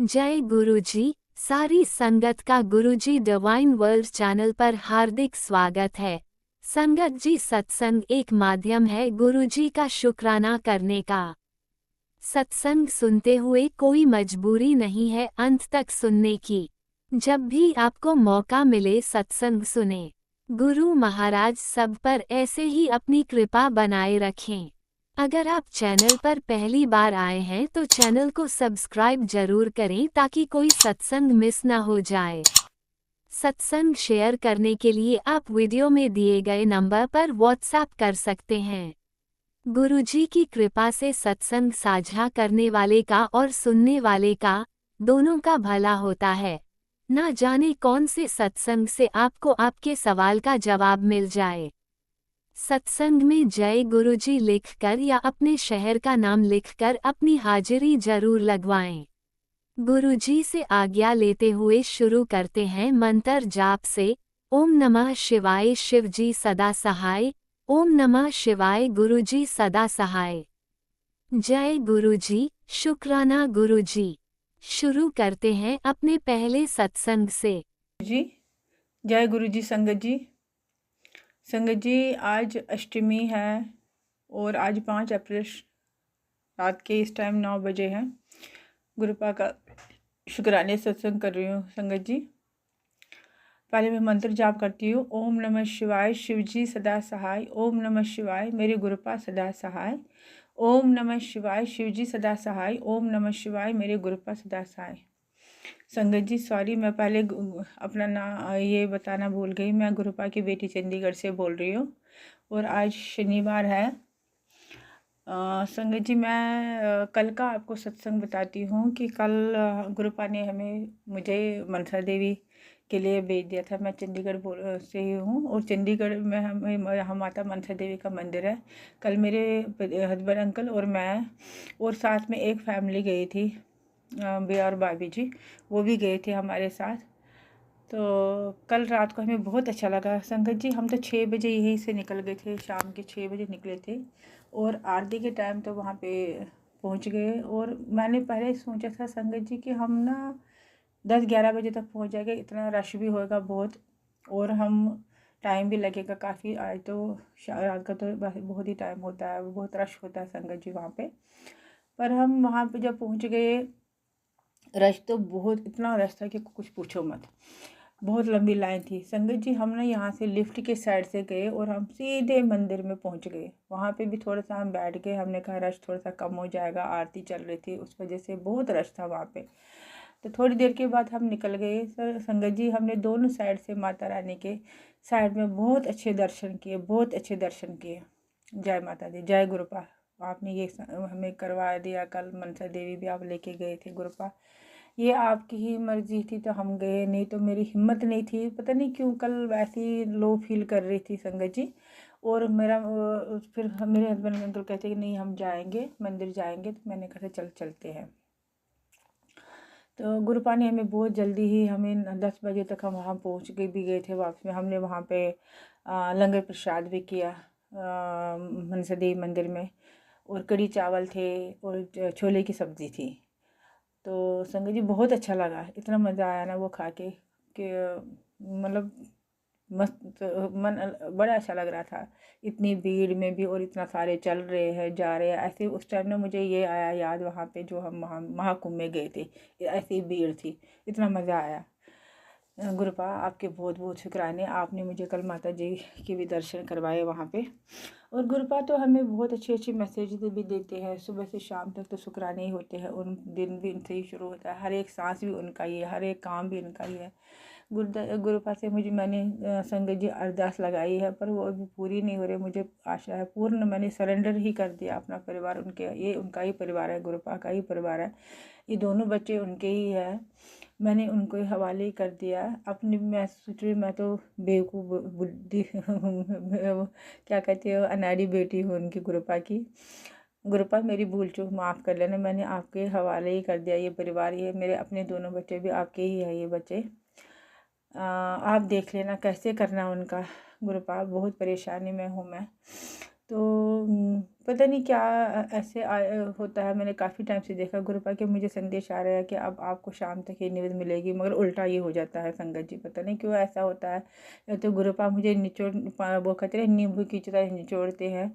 जय गुरुजी। सारी संगत का गुरुजी डिवाइन वर्ल्ड चैनल पर हार्दिक स्वागत है। संगत जी, सत्संग एक माध्यम है गुरुजी का शुक्राना करने का। सत्संग सुनते हुए कोई मजबूरी नहीं है अंत तक सुनने की। जब भी आपको मौका मिले सत्संग सुने। गुरु महाराज सब पर ऐसे ही अपनी कृपा बनाए रखें। अगर आप चैनल पर पहली बार आए हैं तो चैनल को सब्सक्राइब जरूर करें ताकि कोई सत्संग मिस ना हो जाए। सत्संग शेयर करने के लिए आप वीडियो में दिए गए नंबर पर व्हाट्सएप कर सकते हैं। गुरुजी की कृपा से सत्संग साझा करने वाले का और सुनने वाले का दोनों का भला होता है। ना जाने कौन से सत्संग से आपको आपके सवाल का जवाब मिल जाए। सत्संग में जय गुरुजी लिखकर या अपने शहर का नाम लिखकर अपनी हाजिरी जरूर लगवाएं। गुरुजी से आज्ञा लेते हुए शुरू करते हैं मंत्र जाप से। ओम नमः शिवाय शिवजी सदा सहाय। ओम नमः शिवाय गुरुजी सदा सहाय। जय गुरुजी, शुक्राना गुरुजी। शुरू करते हैं अपने पहले सत्संग से। जी जय गुरु जी। संगत जी आज अष्टमी है और आज 5 अप्रैल रात के इस टाइम 9 बजे है। गुरुपा का शुक्राने सत्संग कर रही हूँ संगत जी। पहले मैं मंत्र जाप करती हूँ। ओम नमः शिवाय शिवजी सदा सहाय। ओम नमः शिवाय मेरे गुरुपा सदा सहाय। ओम नमः शिवाय शिवजी सदा सहाय। ओम नमः शिवाय मेरे गुरुपा सदा सहाय। संगत जी सॉरी, मैं पहले अपना ये बताना भूल गई। मैं गुरुपा की बेटी चंडीगढ़ से बोल रही हूँ और आज शनिवार है। संगत जी मैं कल का आपको सत्संग बताती हूँ कि कल गुरुपा ने मुझे मनसा देवी के लिए भेज दिया था। मैं चंडीगढ़ से ही हूँ और चंडीगढ़ में यहाँ माता मनसा देवी का मंदिर है। कल मेरे हस्बैंड अंकल और मैं और साथ में एक फैमिली गई थी, भैया और भाभी जी, वो भी गए थे हमारे साथ। तो कल रात को हमें बहुत अच्छा लगा संगत जी। हम तो 6 बजे यहीं से निकल गए थे, शाम के 6 बजे निकले थे और आरती के टाइम तो वहाँ पे पहुँच गए। और मैंने पहले सोचा था संगत जी कि हम ना 10-11 बजे तक पहुँच जाएंगे, इतना रश भी होएगा बहुत और हम टाइम भी लगेगा काफ़ी। आज तो रात का तो बहुत ही टाइम होता है, बहुत रश होता है संगत जी वहाँ पे। पर हम वहाँ पे जब पहुँच गए, रश तो बहुत, इतना रश था कि कुछ पूछो मत। बहुत लंबी लाइन थी संगत जी। हमने यहाँ से लिफ्ट के साइड से गए और हम सीधे मंदिर में पहुँच गए। वहाँ पे भी थोड़ा सा हम बैठ गए, हमने कहा रश थोड़ा सा कम हो जाएगा, आरती चल रही थी उस वजह से बहुत रश था वहाँ पे। तो थोड़ी देर के बाद हम निकल गए। सर संगत जी हमने दोनों साइड से माता रानी के साइड में बहुत अच्छे दर्शन किए, बहुत अच्छे दर्शन किए। जय माता दी, जय गुरुपा। आपने ये हमें करवा दिया। कल मनसा देवी भी आप लेके गए थे गुरुपा, ये आपकी ही मर्जी थी तो हम गए, नहीं तो मेरी हिम्मत नहीं थी। पता नहीं क्यों कल वैसी लो फील कर रही थी संगत जी। और फिर मेरे हस्बैंड अंकल कहते कि नहीं हम जाएंगे, मंदिर जाएंगे। तो मैंने कहा चलते हैं। तो गुरुपा ने हमें बहुत जल्दी ही, हमें 10 बजे तक हम वहाँ पहुँच के भी गए थे वापस में। हमने वहाँ पे लंगर प्रसाद भी किया मनसा देवी मंदिर में, और कढ़ी चावल थे और छोले की सब्ज़ी थी। तो संगत जी बहुत अच्छा लगा, इतना मज़ा आया ना वो खा के कि मतलब मस्त, मन बड़ा अच्छा लग रहा था। इतनी भीड़ में भी और इतना सारे चल रहे हैं जा रहे हैं ऐसे। उस टाइम ना मुझे ये आया याद, वहाँ पे जो हम महाकुंभ में गए थे, ऐसी भीड़ थी, इतना मज़ा आया। गुरुपा आपके बहुत बहुत शुक्राने, आपने मुझे कल माता जी के भी दर्शन करवाए वहाँ पे। और गुरुपा तो हमें बहुत अच्छे अच्छे मैसेज भी देते हैं, सुबह से शाम तक तो शुक्राने ही होते हैं। उन दिन भी उनसे ही शुरू होता है, हर एक सांस भी उनका ही है, हर एक काम भी उनका ही है। गुरुपा से मैंने संगत जी अरदास लगाई है, पर वो अभी पूरी नहीं हो रही। मुझे आशा है पूर्ण, मैंने सरेंडर ही कर दिया अपना परिवार उनके, ये उनका ही परिवार है, गुरुपा का ही परिवार है। ये दोनों बच्चे उनके ही है, मैंने उनको ही हवाले ही कर दिया अपनी। मैं सोच रही मैं तो बेवकूफ़ बुद्धि क्या कहते हो, अनाड़ी बेटी हूँ उनकी, गुरुपा की। गुरुपा मेरी भूल चूक माफ़ कर लेना, मैंने आपके हवाले ही कर दिया ये परिवार। ये मेरे अपने दोनों बच्चे भी आपके ही है ये बच्चे। आप देख लेना कैसे करना उनका। गुरुपा बहुत परेशानी में हूँ मैं। तो पता नहीं क्या ऐसे होता है। मैंने काफ़ी टाइम से देखा गुरुपा के मुझे संदेश आ रहा है कि अब आपको शाम तक ये न्यूज़ मिलेगी, मगर उल्टा ये हो जाता है संगत जी, पता नहीं क्यों ऐसा होता है। या तो गुरुपा मुझे वो कहते हैं नींबू की तरह निचोड़ते हैं,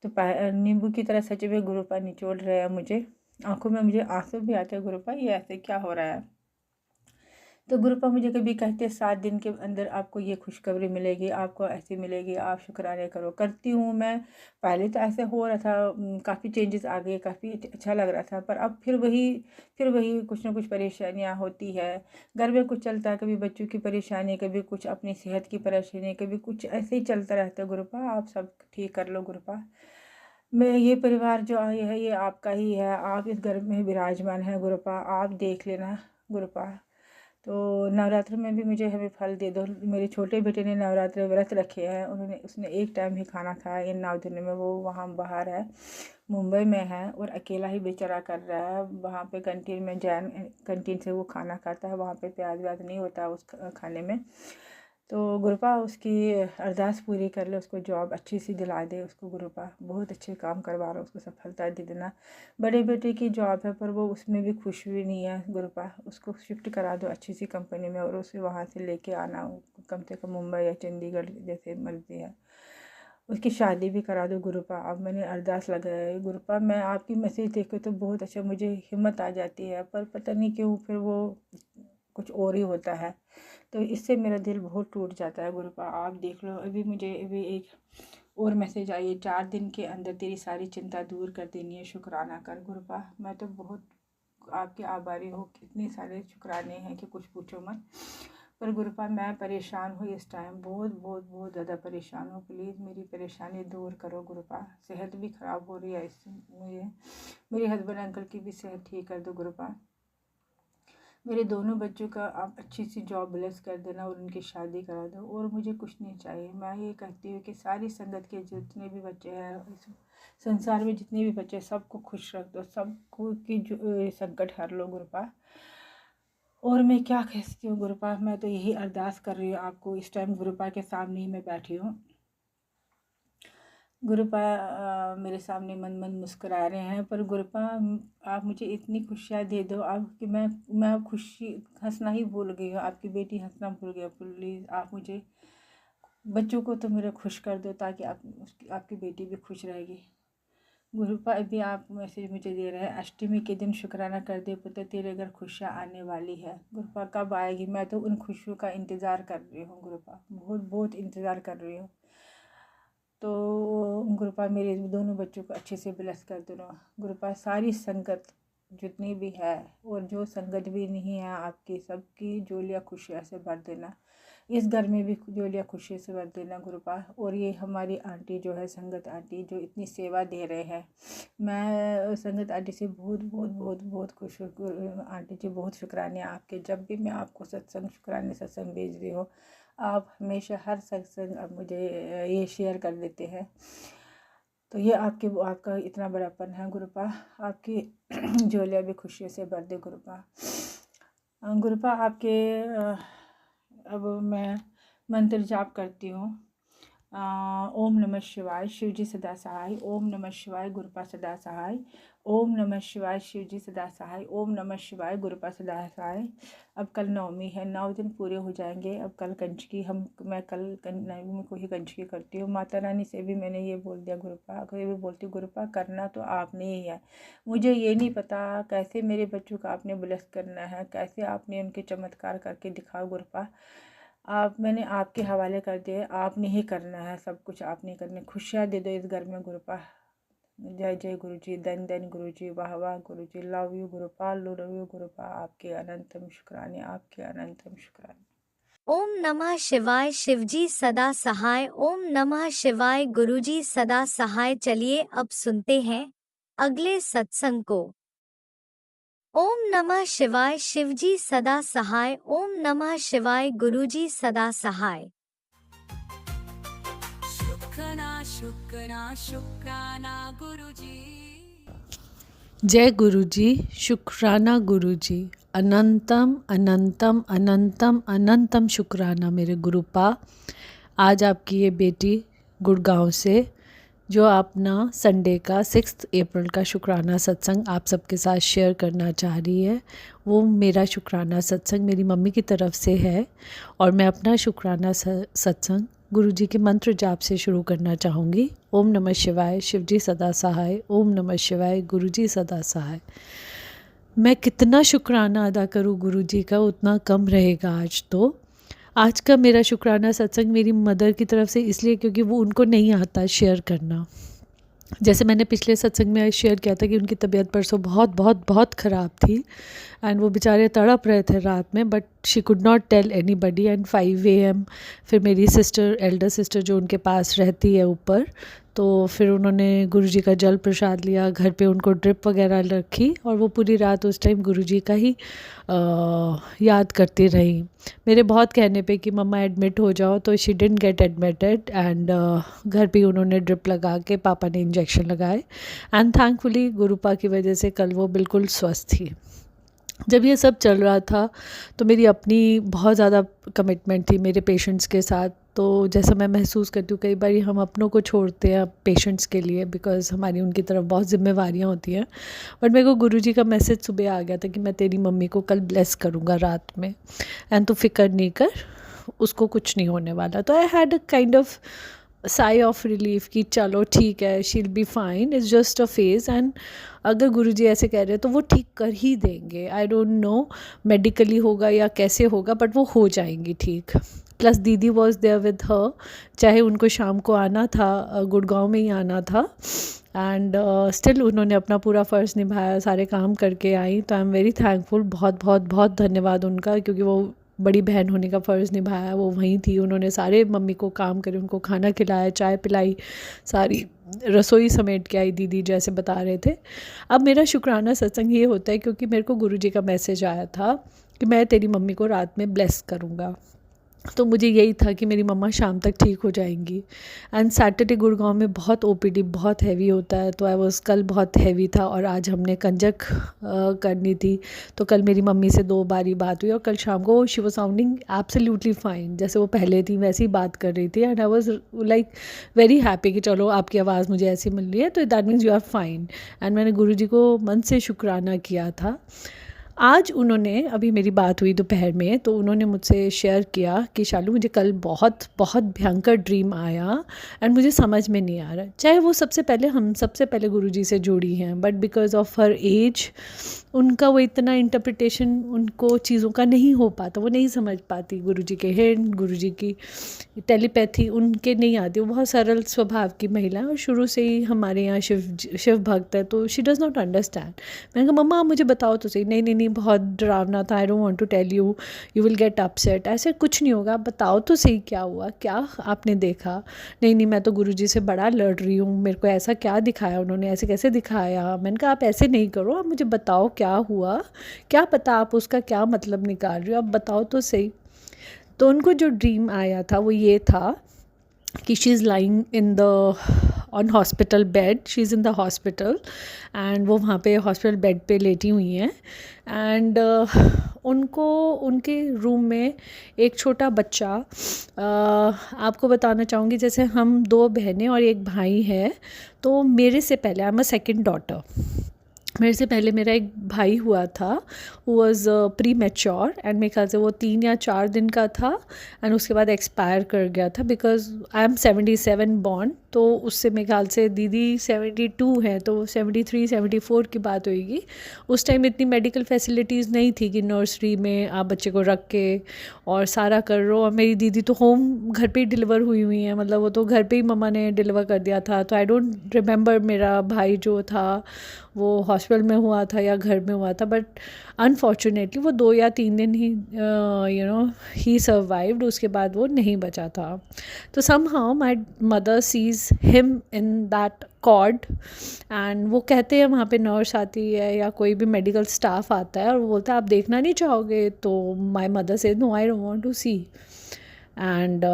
तो नींबू की तरह सच में गुरुपा निचोड़ रहे हैं मुझे। आंखों में मुझे आंसू भी आते हैं, गुरुपा ये ऐसे क्या हो रहा है। तो गुरुपा मुझे कभी कहते 7 दिन के अंदर आपको ये खुशखबरी मिलेगी, आपको ऐसी मिलेगी, आप शुक्राने करो। करती हूँ मैं। पहले तो ऐसे हो रहा था, काफ़ी चेंजेस आ गए, काफ़ी अच्छा लग रहा था, पर अब फिर वही कुछ ना कुछ परेशानियाँ होती है। घर में कुछ चलता है, कभी बच्चों की परेशानी, कभी कुछ अपनी सेहत की परेशानी, कभी कुछ ऐसे ही चलता रहता है। गुरुपा आप सब ठीक कर लो गुरुपा। मैं ये परिवार जो आए है ये आपका ही है, आप इस घर में विराजमान है गुरुपा, आप देख लेना गुरुपा। तो नवरात्र में भी मुझे हमें फल दे दो। मेरे छोटे बेटे ने नवरात्र व्रत रखे हैं, उसने एक टाइम ही खाना खाया इन 9 दिनों में। वो वहाँ बाहर है, मुंबई में है, और अकेला ही बेचारा कर रहा है वहाँ पे। कैंटीन में, जैन कैंटीन से वो खाना खाता है, वहाँ पे प्याज व्याज नहीं होता उस खाने में। तो गुरुपा उसकी अरदास पूरी कर ले, उसको जॉब अच्छी सी दिला दे उसको। गुरुपा बहुत अच्छे काम करवा रहा, उसको सफलता दे देना। बड़े बेटे की जॉब है पर वो उसमें भी खुश भी नहीं है गुरुपा, उसको शिफ्ट करा दो अच्छी सी कंपनी में, और उसे वहाँ से लेके आना कम से कम मुंबई या चंडीगढ़, जैसे मर्जी है। उसकी शादी भी करा दो गुरुपा। अब मैंने अरदास लगाया है गुरुपा। मैं आपकी मैसेज देख के तो बहुत अच्छा मुझे हिम्मत आ जाती है, पर पता नहीं क्यों फिर वो कुछ और ही होता है, तो इससे मेरा दिल बहुत टूट जाता है गुरुपा। आप देख लो, अभी एक और मैसेज आई है, 4 दिन के अंदर तेरी सारी चिंता दूर कर देनी है, शुक्राना कर गुरुपा। मैं तो बहुत आपके आभारी हूँ, इतने सारे शुक्राने हैं कि कुछ पूछो मत। पर गुरुपा मैं परेशान हूँ इस टाइम, बहुत बहुत बहुत ज़्यादा परेशान हूँ। प्लीज़ मेरी परेशानी दूर करो गुरुपा। सेहत भी ख़राब हो रही है इससे मुझे। मेरे हस्बैंड अंकल की भी सेहत ठीक कर दो गुरुपा। मेरे दोनों बच्चों का आप अच्छी सी जॉब ब्लेस कर देना और उनकी शादी करा दो, और मुझे कुछ नहीं चाहिए। मैं ये कहती हूँ कि सारी संगत के जितने भी बच्चे हैं इस संसार में, जितने भी बच्चे, सबको खुश रख दो, सबको की जो संकट हर लो गुरुपा। और मैं क्या कहती हूँ गुरुपा, मैं तो यही अरदास कर रही हूँ आपको इस टाइम। गुरुपा के सामने ही मैं बैठी हूँ गुरुपा। मेरे सामने मन मन मुस्कुरा रहे हैं, पर गुरुपा आप मुझे इतनी खुशियाँ दे दो आप कि मैं खुशी हंसना ही भूल गई हूँ। आपकी बेटी हंसना भूल गई। प्लीज़ आप मुझे बच्चों को तो मेरे खुश कर दो, ताकि आपकी बेटी भी खुश रहेगी गुरुपा। अभी आप मैसेज मुझे दे रहे हैं, अष्टमी के दिन शुक्राना कर दे पुत्र, तेरे घर खुशियाँ आने वाली है। गुरुपा कब आएगी? मैं तो उन खुशियों का इंतज़ार कर रही हूँ गुरुपा, बहुत बहुत इंतज़ार कर रही हूँ। तो गुरुपा मेरे दोनों बच्चों को अच्छे से ब्लेस कर देना गुरुपा। सारी संगत जितनी भी है, और जो संगत भी नहीं है आपकी, सबकी झोलियाँ खुशियाँ से भर देना। इस घर में भी झोलियाँ खुशी से भर देना गुरुपा। और ये हमारी आंटी जो है, संगत आंटी, जो इतनी सेवा दे रहे हैं, मैं संगत आंटी से बहुत बहुत बहुत बहुत खुश हूँ। आंटी जी बहुत शुक्राने आपके। जब भी मैं आपको सत्संग भेज रही हूँ, आप हमेशा हर सत्संग अब मुझे ये शेयर कर देते हैं। तो ये आपका इतना बड़ापन है गुरुपा। आपकी झोलियाँ भी खुशियों से भर दे गुरुपा। गुरुपा आपके अब मैं मंत्र जाप करती हूँ। ओम नमः शिवाय, शिव जी सदा सहाय। ओम नमः शिवाय, गुरुपा सदा सहाय। ओम नमः शिवाय, शिव जी सदा सहाय। ओम नमः शिवाय, गुरुपा सदा सहाय। अब कल नवमी है, 9 दिन पूरे हो जाएंगे। अब कल कंचकी, मैं कल नवमी को ही कंचकी करती हूँ। माता रानी से भी मैंने ये बोल दिया गुरुपा, ये भी बोलती गुरुपा करना तो आपने ही है। मुझे ये नहीं पता कैसे मेरे बच्चों का आपने ब्लेस करना है, कैसे आपने उनके चमत्कार करके दिखाओ गुरुपा। मैंने आपके हवाले कर दिए, आपने ही करना है, सब कुछ आपने करना। खुशियाँ दे दो इस घर में गुरुपा। जय जय गुरु जी, धन धन गुरु जी, वाह वाह Guru ji, love you Gurupa, love you Gurupa. आपके अनंतम शुक्राने, आपके अनंतम शुक्राने। ओम नमः शिवाय, शिवजी सदा सहाय। ओम नमः शिवाय, गुरुजी सदा सहाय। चलिए अब सुनते हैं अगले सत्संग को। ओम नमः शिवाय, शिवजी सदा सहाय। ओम नमः शिवाय, गुरुजी सदा सहाय। शुक्राना शुक्राना शुक्राना गुरुजी। जय गुरुजी, शुक्राना गुरुजी, अनंतम अनंतम अनंतम अनंतम शुक्राना मेरे गुरुपा। आज आपकी ये बेटी गुड़गांव से जो अपना संडे का 6 अप्रैल का शुक्राना सत्संग आप सबके साथ शेयर करना चाह रही है। वो मेरा शुक्राना सत्संग मेरी मम्मी की तरफ से है और मैं अपना शुक्राना सत्संग गुरु जी के मंत्र जाप से शुरू करना चाहूँगी। ओम नमः शिवाय, शिव जी सदा सहाय। ओम नमः शिवाय, गुरु जी सदा सहाय। मैं कितना शुक्राना अदा करूँ गुरु जी का उतना कम रहेगा। आज का मेरा शुक्राना सत्संग मेरी मदर की तरफ से इसलिए क्योंकि वो उनको नहीं आता शेयर करना। जैसे मैंने पिछले सत्संग में शेयर किया था कि उनकी तबीयत परसों बहुत बहुत बहुत ख़राब थी एंड वो बेचारे तड़प रहे थे रात में, but she could not tell anybody. And 5 AM फिर मेरी सिस्टर, एल्डर सिस्टर जो उनके पास रहती है ऊपर, तो फिर उन्होंने गुरुजी का जल प्रसाद लिया, घर पे उनको ड्रिप वगैरह रखी और वो पूरी रात उस टाइम गुरुजी का ही याद करती रही। मेरे बहुत कहने पे कि मम्मा एडमिट हो जाओ, तो she didn't get admitted and घर पे उन्होंने ड्रिप लगा के, पापा ने इंजेक्शन लगाए एंड थैंकफुली गुरुपा की वजह से कल वो बिल्कुल स्वस्थ थी। जब ये सब चल रहा था तो मेरी अपनी बहुत ज़्यादा कमिटमेंट थी मेरे पेशेंट्स के साथ। तो जैसा मैं महसूस करती हूँ कई बार हम अपनों को छोड़ते हैं पेशेंट्स के लिए, बिकॉज हमारी उनकी तरफ बहुत जिम्मेवारियाँ होती हैं। बट मेरे को गुरुजी का मैसेज सुबह आ गया था कि मैं तेरी मम्मी को कल ब्लेस करूँगा रात में एंड तू फिक्र नहीं कर, उसको कुछ नहीं होने वाला। तो I had a kind of sigh of relief कि चलो ठीक है, she will be fine, it's just a phase. And अगर गुरुजी ऐसे कह रहे हैं तो वो ठीक कर ही देंगे। आई डोंट नो मेडिकली होगा या कैसे होगा, बट वो हो जाएंगी ठीक। प्लस दीदी वॉज देयर विद हर, चाहे उनको शाम को आना था, गुड़गांव में ही आना था एंड स्टिल उन्होंने अपना पूरा फ़र्ज़ निभाया, सारे काम करके आई। तो आई एम वेरी थैंकफुल, बहुत बहुत बहुत धन्यवाद उनका, क्योंकि वो बड़ी बहन होने का फ़र्ज़ निभाया। वो वहीं थी, उन्होंने सारे मम्मी को काम करे, उनको खाना खिलाया, चाय पिलाई, सारी रसोई समेट के आई दीदी जैसे बता रहे थे। अब मेरा शुक्राना सत्संग ये होता है क्योंकि मेरे को गुरुजी का मैसेज आया था कि मैं तेरी मम्मी को रात में ब्लेस करूँगा। तो मुझे यही था कि मेरी मम्मा शाम तक ठीक हो जाएंगी। एंड सैटरडे गुड़गांव में बहुत OPD बहुत हैवी होता है, तो आई वॉज कल बहुत हैवी था और आज हमने कंजक करनी थी। तो कल मेरी मम्मी से 2 बारी बात हुई और कल शाम को she was sounding absolutely fine, जैसे वो पहले थी वैसी बात कर रही थी। And I was like very happy कि चलो आपकी आवाज़ मुझे ऐसी मिल रही है, तो that means you are fine. And मैंने गुरुजी को मन से शुक्राना किया था। आज उन्होंने, अभी मेरी बात हुई दोपहर में, तो उन्होंने मुझसे शेयर किया कि शालू मुझे कल बहुत बहुत भयंकर ड्रीम आया एंड मुझे समझ में नहीं आ रहा। चाहे वो हम सबसे पहले गुरुजी से जुड़ी हैं, but because of her age उनका वो इतना इंटरप्रिटेशन उनको चीज़ों का नहीं हो पाता, वो नहीं समझ पाती गुरुजी के हिंट, गुरुजी की टेलीपैथी उनके नहीं आती। वो बहुत सरल स्वभाव की महिला है और शुरू से ही हमारे यहाँ शिव भक्त है, तो शी डज़ नॉट अंडरस्टैंड। मैंने कहा मम्मा आप मुझे बताओ तो सही। नहीं नहीं नहीं, बहुत डरावना था, I don't want to tell you, you will get upset. ऐसे कुछ नहीं होगा, बताओ तो सही क्या हुआ, क्या आपने देखा। नहीं नहीं, मैं तो गुरुजी से बड़ा लड़ रही हूँ, मेरे को ऐसा क्या दिखाया उन्होंने, ऐसे कैसे दिखाया। मैंने कहा आप ऐसे नहीं करो, आप मुझे बताओ क्या हुआ, क्या पता आप उसका क्या मतलब निकाल रहे हो, आप बताओ तो सही। तो उनको जो ड्रीम आया था वो ये था कि she is lying in the on hospital bed, she is in the hospital and वो वहाँ पे हॉस्पिटल बेड पे लेटी हुई हैं। एंड उनको उनके रूम में एक छोटा बच्चा, आपको बताना चाहूँगी जैसे हम 2 बहनें और 1 भाई है, तो मेरे से पहले I am a second daughter, मेरे से पहले मेरा एक भाई हुआ था, who was pre mature and मेरे ख्याल से वो 3 या 4 दिन का था एंड उसके बाद एक्सपायर कर गया था। बिकॉज आई एम 77 बॉर्न, तो उससे मेरे ख्याल से दीदी 72 है, तो 73 74 की बात होगी। उस टाइम इतनी मेडिकल फैसिलिटीज़ नहीं थी कि नर्सरी में आप बच्चे को रख के और सारा कर रो। और मेरी दीदी तो होम घर पे ही डिलीवर हुई हैं, मतलब वो तो घर पे ही मम्मा ने डिलीवर कर दिया था। तो आई डोंट रिमेंबर मेरा भाई जो था वो हॉस्पिटल में हुआ था या घर में हुआ था, बट अनफॉर्चुनेटली वो 2 या 3 दिन ही ही सर्वाइव्ड, उसके बाद वो नहीं बचा था। तो somehow my mother sees him in that cord and वो कहते हैं वहाँ पे नर्स आती है या कोई भी मेडिकल स्टाफ आता है और वो बोलता है आप देखना नहीं चाहोगे, तो माय मदर से no I don't want to see. And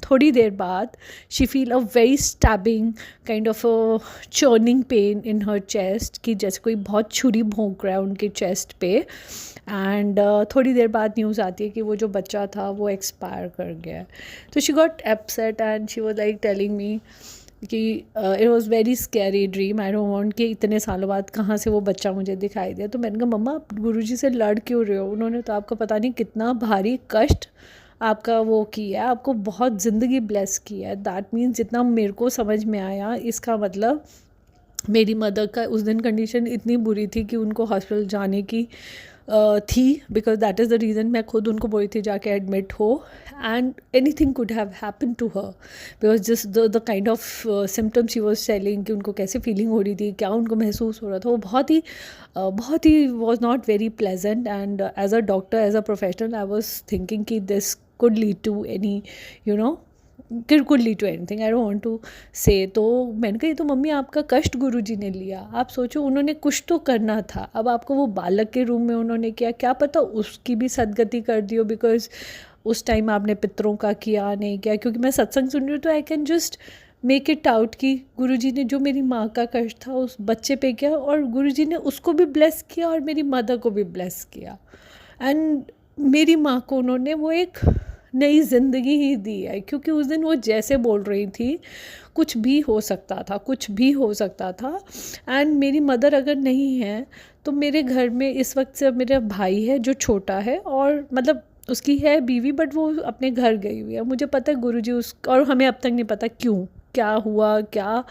थोड़ी देर बाद she feel a very stabbing kind of a churning pain in her chest, कि जैसे कोई बहुत छुरी भोंक रहा है उनके चेस्ट पे। एंड थोड़ी देर बाद न्यूज़ आती है कि वो जो बच्चा था वो एक्सपायर कर गया है। तो she got upset and she was like telling me कि it was very scary dream. I don't want कि इतने सालों बाद कहाँ से वो बच्चा मुझे दिखाई दिया। तो मैंने कहा मम्मा आप गुरुजी से लड़ क्यों रहे हो, उन्होंने तो आपका पता नहीं कितना भारी कष्ट आपका वो किया है, आपको बहुत ज़िंदगी ब्लेस किया है। दैट मीन्स जितना मेरे को समझ में आया, इसका मतलब मेरी मदर का उस दिन कंडीशन इतनी बुरी थी कि उनको हॉस्पिटल जाने की थी, because that is the reason मैं खुद उनको बोली थी जाके एडमिट हो, and anything could have happen to her, because just the kind of symptoms she was telling कि उनको कैसे फीलिंग हो रही थी, क्या उनको महसूस हो रहा था, वो बहुत ही was not very pleasant. And as a doctor, as a professional, I was thinking कि this could lead to any, you know, could lead to anything, I don't want to say। तो मैंने कहा ये तो मम्मी आपका कष्ट गुरुजी ने लिया, आप सोचो उन्होंने कुछ तो करना था, अब आपको वो बालक के रूम में उन्होंने किया, क्या पता उसकी भी सदगति कर दी हो, बिकॉज उस टाइम आपने पितरों का किया नहीं किया। क्योंकि मैं सत्संग सुन रही हूँ तो I can just make it out कि गुरुजी ने जो मेरी माँ का कष्ट था उस बच्चे पे किया, और गुरुजी ने उसको भी ब्लेस किया और मेरी मदर को भी ब्लेस किया। एंड मेरी माँ को उन्होंने वो एक नई ज़िंदगी ही दी है, क्योंकि उस दिन वो जैसे बोल रही थी कुछ भी हो सकता था, कुछ भी हो सकता था। एंड मेरी मदर अगर नहीं है तो मेरे घर में इस वक्त सिर्फ मेरा भाई है जो छोटा है, और मतलब उसकी है बीवी, बट वो अपने घर गई हुई है। मुझे पता है गुरुजी और हमें अब तक नहीं पता क्यों, क्या हुआ, क्या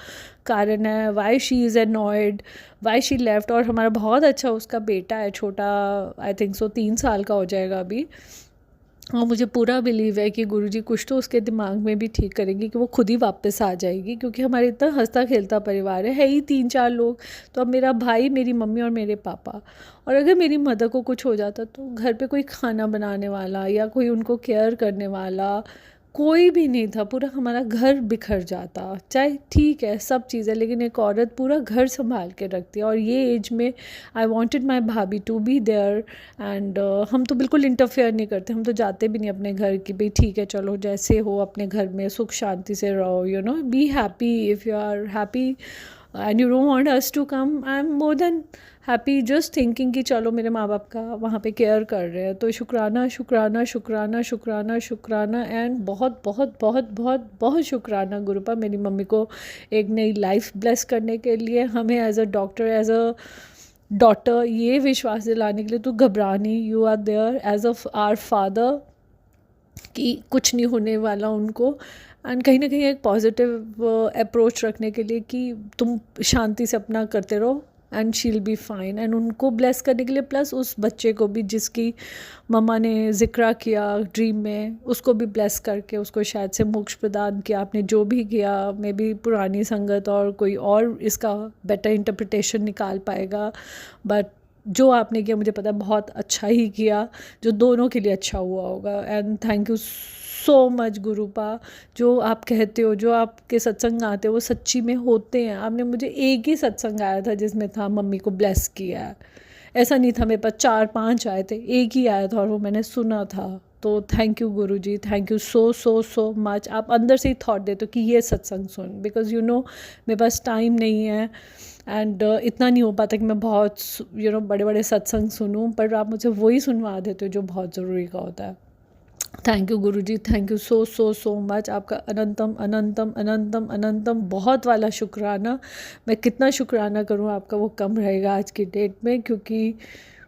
कारण है, why she is annoyed, why she left. और हमारा बहुत अच्छा उसका बेटा है छोटा, आई थिंक सो 3 साल का हो जाएगा अभी, और मुझे पूरा बिलीव है कि गुरुजी कुछ तो उसके दिमाग में भी ठीक करेंगे कि वो खुद ही वापस आ जाएगी, क्योंकि हमारे इतना हंसता खेलता परिवार है ही 3-4 लोग। तो अब मेरा भाई, मेरी मम्मी और मेरे पापा, और अगर मेरी मदर को कुछ हो जाता तो घर पे कोई खाना बनाने वाला या कोई उनको केयर करने वाला कोई भी नहीं था, पूरा हमारा घर बिखर जाता। चाहे ठीक है सब चीज़ें, लेकिन एक औरत पूरा घर संभाल के रखती है, और ये एज में आई वांटेड माय भाभी टू बी देयर। एंड हम तो बिल्कुल इंटरफेयर नहीं करते, हम तो जाते भी नहीं अपने घर की, भाई ठीक है चलो जैसे हो अपने घर में सुख शांति से रहो, you know, be happy. If you are happy and you don't want us to come, I am more than happy just thinking कि चलो मेरे माँ बाप का वहाँ पे केयर कर रहे हैं। तो शुक्राना शुक्राना शुक्राना शुक्राना शुक्राना, एंड बहुत बहुत बहुत बहुत बहुत शुक्राना गुरुपा, मेरी मम्मी को एक नई लाइफ ब्लेस करने के लिए, हमें as a doctor, as a daughter ये विश्वास दिलाने के लिए तू घबरानी, you are there as of our father, कि कुछ नहीं होने वाला उनको। एंड कहीं ना कहीं एक पॉजिटिव अप्रोच रखने के लिए कि तुम शांति से अपना करते रहो and she will be fine, and उनको ब्लेस करने के लिए, प्लस उस बच्चे को भी जिसकी मम्मा ने जिक्र किया ड्रीम में, उसको भी ब्लेस करके उसको शायद से मोक्ष प्रदान किया। आपने जो भी किया, मे बी पुरानी संगत और कोई और इसका बेटर इंटरप्रिटेशन निकाल पाएगा, बट जो आपने किया मुझे पता है बहुत अच्छा ही किया, जो दोनों के लिए अच्छा हुआ होगा। And thank you so much Gurupa, जो आप कहते हो, जो आपके सत्संग आते हो वो सच्ची में होते हैं। आपने मुझे एक ही सत्संग आया था जिसमें था मम्मी को ब्लेस किया है, ऐसा नहीं था मेरे पास 4-5 आए थे, एक ही आया था और वो मैंने सुना था। तो thank you Guruji, thank you so so so much. आप अंदर से ही थॉट देते हो कि ये सत्संग सुन, बिकॉज यू नो मेरे पास टाइम नहीं है, एंड इतना नहीं हो पाता कि मैं बहुत बड़े बड़े सत्संग सुनूं, पर आप मुझे वही सुनवा देते हो जो बहुत ज़रूरी का होता है। Thank you Guruji, thank you so so so much. आपका अनंतम अनंतम अनंतम अनंतम बहुत वाला शुक्राना। मैं कितना शुक्राना करूं आपका वो कम रहेगा आज की डेट में, क्योंकि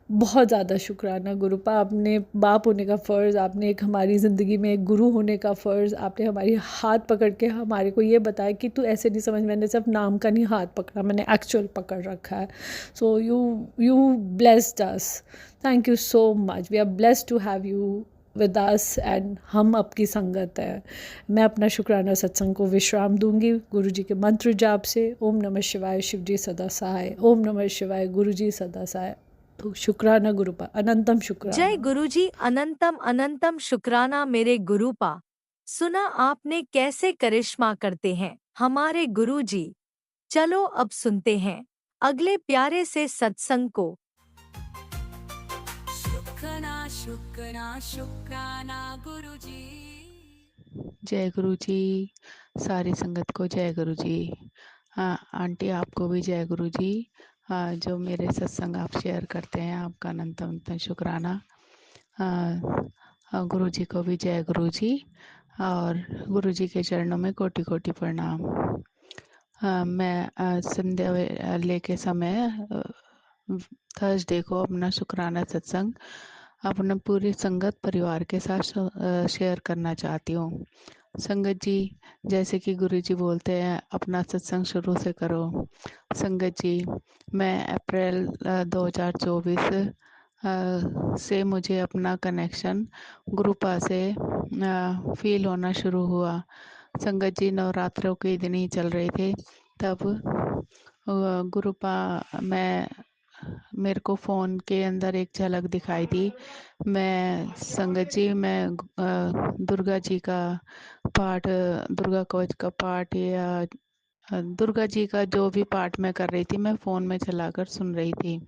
बहुत ज़्यादा शुक्राना गुरुपा। आपने बाप होने का फ़र्ज़, आपने एक हमारी ज़िंदगी में एक गुरु होने का फ़र्ज़, आपने हमारी हाथ पकड़ के हमारे को ये बताया कि तू ऐसे नहीं समझ, मैंने सिर्फ नाम का नहीं हाथ पकड़ा, मैंने एक्चुअल पकड़ रखा है। So you blessed us, thank you so much. We are blessed to have you with us, and हम आपकी संगत है। मैं अपना शुक्राना सत्संग को विश्राम दूंगी गुरु जी के मंत्र जाप से। ओम नमः शिवाय, शिव जी सदा सहाय। ओम नमः शिवाय, गुरु जी सदा सहाय। तो शुक्राना गुरुपा, अनंतम शुक्राना। जय गुरुजी, अनंतम अनंतम शुक्राना मेरे गुरुपा। सुना आपने कैसे करिश्मा करते हैं हमारे गुरुजी। चलो अब सुनते हैं अगले प्यारे से सत्संग को। शुक्राना शुक्राना शुक्राना गुरुजी। जय गुरु जी, सारी संगत को जय गुरु जी। हाँ आंटी, आपको भी जय गुरु जी। हाँ, जो मेरे सत्संग आप शेयर करते हैं आपका अनंत अनंत शुक्राना। हाँ, गुरु जी को भी जय गुरु जी, और गुरु जी के चरणों में कोटि कोटि प्रणाम। मैं संध्या के समय थर्सडे को अपना शुक्राना सत्संग अपने पूरी संगत परिवार के साथ शेयर करना चाहती हूँ। संगत जी, जैसे कि गुरु जी बोलते हैं अपना सत्संग शुरू से करो। संगत जी, मैं अप्रैल 2024 से मुझे अपना कनेक्शन गुरुपा से फील होना शुरू हुआ। संगत जी, नवरात्रों के दिन ही चल रहे थे तब गुरुपा मैं मेरे को फ़ोन के अंदर एक झलक दिखाई दी। मैं संगत जी, मैं दुर्गा जी का पाठ, दुर्गा कवच का पाठ या दुर्गा जी का जो भी पाठ मैं कर रही थी, मैं फ़ोन में चलाकर सुन रही थी।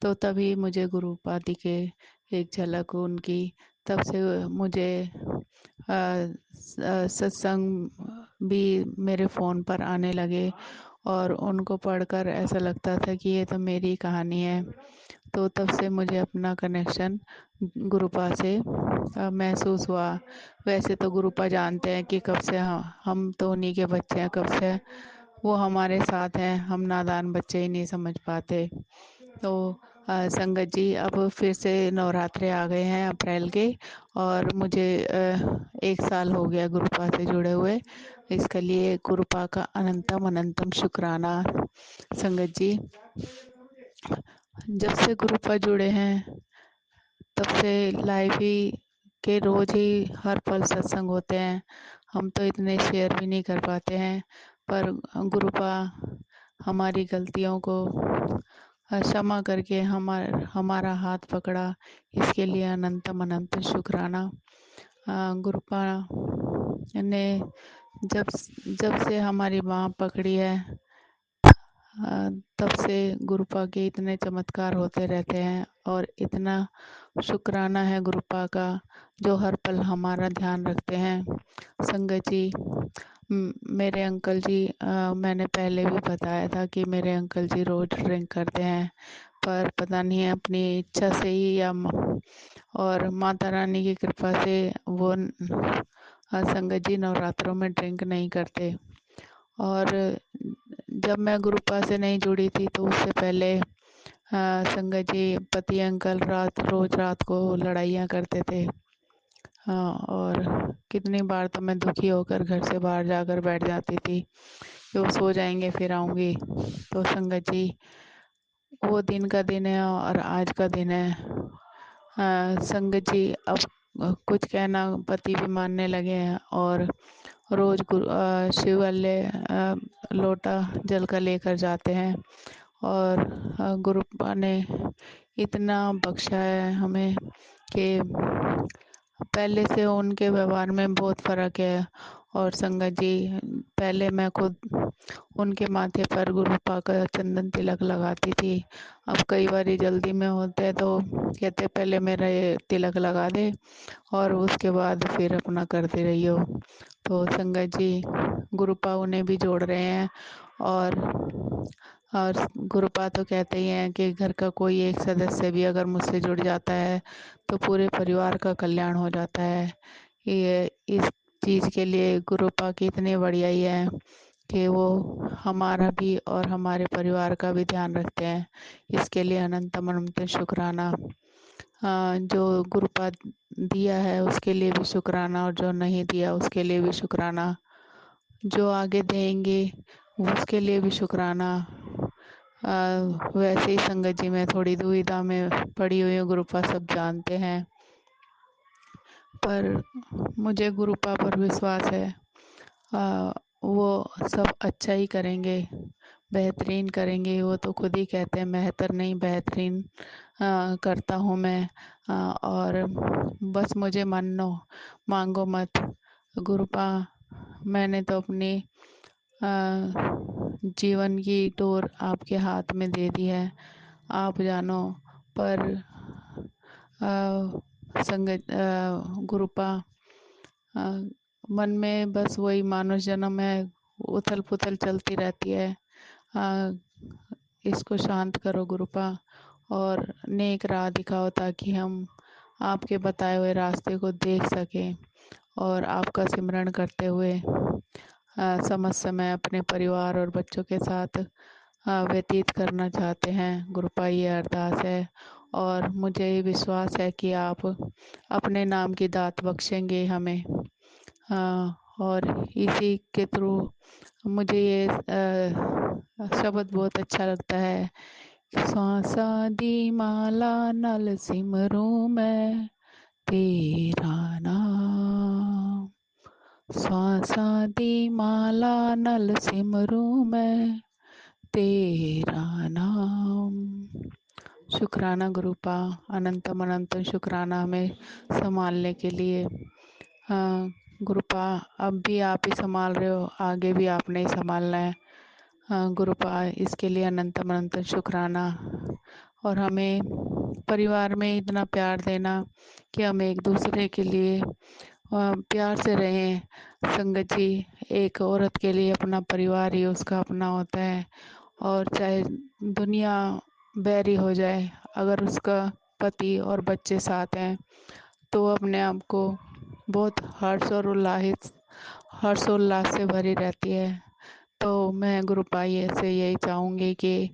तो तभी मुझे गुरु उपाधि के एक झलक उनकी, तब से मुझे सत्संग भी मेरे फ़ोन पर आने लगे और उनको पढ़कर ऐसा लगता था कि ये तो मेरी कहानी है। तो तब से मुझे अपना कनेक्शन गुरुपा से महसूस हुआ। वैसे तो गुरुपा जानते हैं कि कब से हम तो उन्हीं के बच्चे हैं, कब से वो हमारे साथ हैं, हम नादान बच्चे ही नहीं समझ पाते। तो संगत जी, अब फिर से नवरात्रे आ गए हैं अप्रैल के और मुझे 1 साल हो गया गुरुपा से जुड़े हुए। इसके लिए गुरुपा का अनंतम अनंतम शुक्राना। संगत जी, जब से गुरुपा जुड़े हैं तब से लाइव ही के रोज ही हर पल सत्संग होते हैं। हम तो इतने शेयर भी नहीं कर पाते हैं, पर गुरुपा हमारी गलतियों को क्षमा करके हमारा हाथ पकड़ा, इसके लिए अनंतम अनंत शुक्राना। गुरुपा ने जब जब से हमारी बाँह पकड़ी है तब से गुरुपा के इतने चमत्कार होते रहते हैं और इतना शुक्राना है गुरुपा का जो हर पल हमारा ध्यान रखते हैं। संगत जी, मेरे अंकल जी, मैंने पहले भी बताया था कि मेरे अंकल जी रोज ड्रिंक करते हैं, पर पता नहीं अपनी इच्छा से ही या और माता रानी की कृपा से वो संगत जी नवरात्रों में ड्रिंक नहीं करते। और जब मैं गुरुपा से नहीं जुड़ी थी तो उससे पहले संगत जी पति अंकल रोज रात को लड़ाइयाँ करते थे। हाँ, और कितनी बार तो मैं दुखी होकर घर से बाहर जाकर बैठ जाती थी कि वो सो जाएंगे फिर आऊँगी। तो संगत जी, वो दिन का दिन है और आज का दिन है। संगत जी, अब कुछ कहना पति भी मानने लगे हैं और रोज शिवालय लोटा जल का लेकर जाते हैं और गुरुपा ने इतना बख्शा है हमें कि पहले से उनके व्यवहार में बहुत फ़र्क है। और संगत जी, पहले मैं खुद उनके माथे पर गुरुपा का चंदन तिलक लगाती थी। अब कई बारी जल्दी में होते हैं तो कहते पहले मेरा ये तिलक लगा दे और उसके बाद फिर अपना करते रहियो। तो संगत जी, गुरुपा उन्हें भी जोड़ रहे हैं और गुरुपा तो कहते ही हैं कि घर का कोई एक सदस्य भी अगर मुझसे जुड़ जाता है तो पूरे परिवार का कल्याण हो जाता है। ये इस चीज़ के लिए गुरुपा की इतनी बढ़ियाई है कि वो हमारा भी और हमारे परिवार का भी ध्यान रखते हैं। इसके लिए अनंतम अनंत शुक्राना। जो गुरुपा दिया है उसके लिए भी शुक्राना और जो नहीं दिया उसके लिए भी शुक्राना। जो आगे देंगे उसके लिए भी शुक्राना। वैसे ही संगत जी, मैं थोड़ी दुविधा में पड़ी हुई हूँ, गुरुपा सब जानते हैं, पर मुझे गुरुपा पर विश्वास है। वो सब अच्छा ही करेंगे, बेहतरीन करेंगे। वो तो खुद ही कहते हैं बेहतर नहीं बेहतरीन करता हूँ मैं। और बस मुझे मांगो मत। गुरुपा, मैंने तो अपनी जीवन की डोर आपके हाथ में दे दी है, आप जानो। पर संगत गुरुपा, मन में बस वही मानुष जन्म है, उथल पुथल चलती रहती है। इसको शांत करो गुरुपा और नेक राह दिखाओ ताकि हम आपके बताए हुए रास्ते को देख सकें और आपका सिमरन करते हुए समस्त समय अपने परिवार और बच्चों के साथ व्यतीत करना चाहते हैं। गुरुपा ये अरदास है और मुझे ये विश्वास है कि आप अपने नाम की दात बख्शेंगे हमें। और इसी के थ्रू मुझे ये शब्द बहुत अच्छा लगता है। सांसा दी माला नल सिमरूं मैं तेरा नाम, सांसा दी माला नल सिमरूं मैं तेरा नाम। शुक्राना गुरुपा, अनंतम अनंतम शुक्राना हमें संभालने के लिए। गुरुपा अब भी आप ही संभाल रहे हो, आगे भी आपने ही संभालना है। गुरुपा इसके लिए अनंतम अनंतम शुक्राना। और हमें परिवार में इतना प्यार देना कि हम एक दूसरे के लिए प्यार से रहें। संगत जी, एक औरत के लिए अपना परिवार ही उसका अपना होता है। और चाहे दुनिया बैरी हो जाए, अगर उसका पति और बच्चे साथ हैं तो अपने आप को बहुत हर्षोल्लास से भरी रहती है। तो मैं गुरुपाई से यही चाहूँगी कि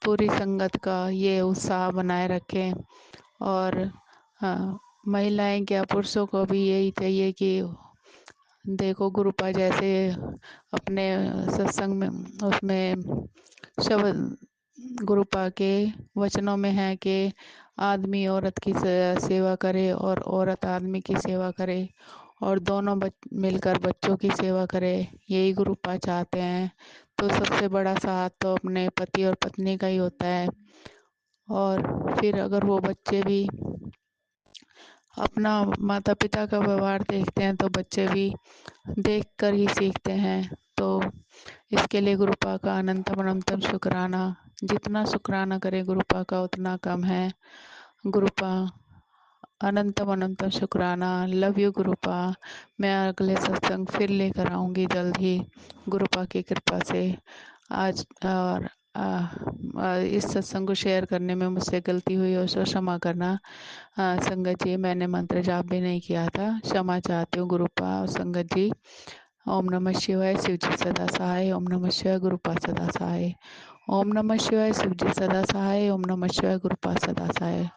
पूरी संगत का ये उत्साह बनाए रखें। और महिलाएं क्या पुरुषों को भी यही चाहिए कि देखो गुरुपा जैसे अपने सत्संग में उसमें शब्द गुरुपा के वचनों में है कि आदमी औरत की सेवा करे और औरत आदमी की सेवा करे और दोनों मिलकर बच्चों की सेवा करे, यही गुरुपा चाहते हैं। तो सबसे बड़ा साथ तो अपने पति और पत्नी का ही होता है। और फिर अगर वो बच्चे भी अपना माता पिता का व्यवहार देखते हैं तो बच्चे भी देख कर ही सीखते हैं। तो इसके लिए गुरुपा का अनंतम अनंतम शुक्राना। जितना शुक्राना करे गुरुपा का उतना कम है। गुरुपा अनंतम अनंतम शुक्राना। Love you गुरुपा। मैं अगले सत्संग फिर लेकर आऊँगी जल्द ही गुरुपा की कृपा से। आज और इस सत्संग को शेयर करने में मुझसे गलती हुई हो तो क्षमा करना। संगत जी, मैंने मंत्र जाप भी नहीं किया था, क्षमा चाहती हूँ गुरुपा और संगत जी। ओम नमः शिवाय, शिव जी सदा सहाय। ओम नमः शिवाय, गुरुपा सदा सहाय। ओम नमः शिवाय, शिव जी सदा सहाय। ओम नमः शिवाय, गुरुपा सदा सहाय।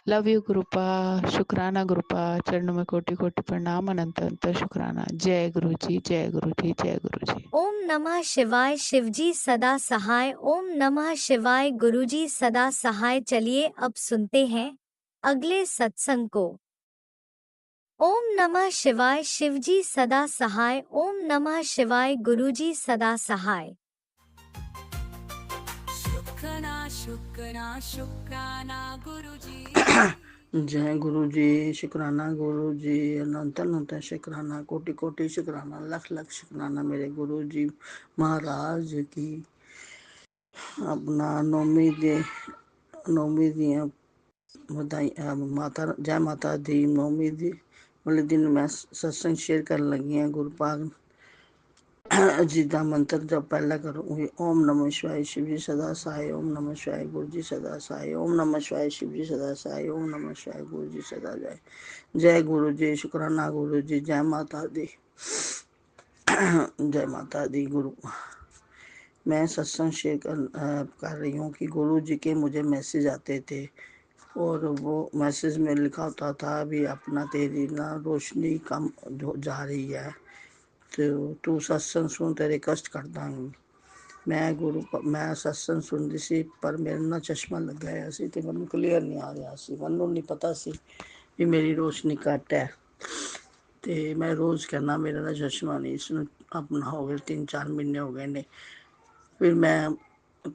Love you गुरुपा। शुक्राना गुरुपा। चरणों में कोटि कोटि प्रणाम। अनंत अनंत शुक्राना। जय गुरु जी, जय गुरु जी, जय गुरु जी। ओम नमः शिवाय, शिवजी सदा सहाय। ओम नमः शिवाय, गुरुजी सदा सहाय। चलिए अब सुनते हैं अगले सत्संग को। ओम नमः शिवाय, शिवजी सदा सहाय। ओम नमः शिवाय, गुरुजी सदा सहाय। शुक्राना शुक्राना शुक्राना गुरुजी। जय गुरु जी। शुक्राना गुरु जी। अनंत अनंत शुक्राना, कोटि कोटि शुक्राना, लख लख शुक्राना मेरे गुरु जी महाराज की। अपना नौवीं दियां ਵਧਾਈ ਮਾਤਾ ਜੈ ਮਾਤਾ ਦੀ। ਨੌਵੀਂ ਦੀ ਵਾਲੇ ਦਿਨ ਮੈਂ ਸਤਸੰਗ ਸ਼ੇਅਰ ਕਰਨ ਲੱਗੀ ਹਾਂ। ਗੁਰਪਾਲ ਜੀ ਦਾ ਮੰਤਰ ਜਪ ਪਹਿਲਾਂ ਕਰੂੰਗੀ। ਓਮ ਨਮः शिवाय, शिव जी सदा सहाय। ओम नमः शिवाय, गुरु जी सदा सहाय। ओम नमः शिवाय, शिव जी सदा सहाय। ओम नमः शिवाय, गुरु जी सदा जय। जय गुरु जी। शुक्राना गुरु जी। जय माता दी, जय माता दी। गुरु मैं सत्संग शेयर कर रही हूँ कि गुरु जी के मुझे मैसेज आते थे और वो मैसेज में लिखा होता था भी अपना तेरी ना रोशनी कम जा रही है, तो तू सत्संग सुन, तेरे कष्ट कर ਦਾਂਗੀ। ਮੈਂ ਸਤਸੰਗ ਸੁਣਦੀ ਸੀ ਪਰ ਮੇਰੇ ਨਾਲ ਚਸ਼ਮਾ ਲੱਗਾ ਹੋਇਆ ਸੀ ਤੇ ਮੈਨੂੰ ਕਲੀਅਰ ਨਹੀਂ ਆ ਰਿਹਾ ਸੀ। ਮੈਨੂੰ ਨਹੀਂ ਪਤਾ ਸੀ ਵੀ ਮੇਰੀ ਰੋਸ਼ਨੀ ਘੱਟ ਹੈ ਤੇ ਮੈਂ ਰੋਜ਼ ਕਹਿੰਦਾ ਮੇਰਾ ਤਾਂ ਚਸ਼ਮਾ ਨਹੀਂ, ਇਸਨੂੰ ਆਪਣਾ ਹੋ ਗਏ 3-4 ਮਹੀਨੇ ਹੋ ਗਏ ਨੇ। ਫਿਰ ਮੈਂ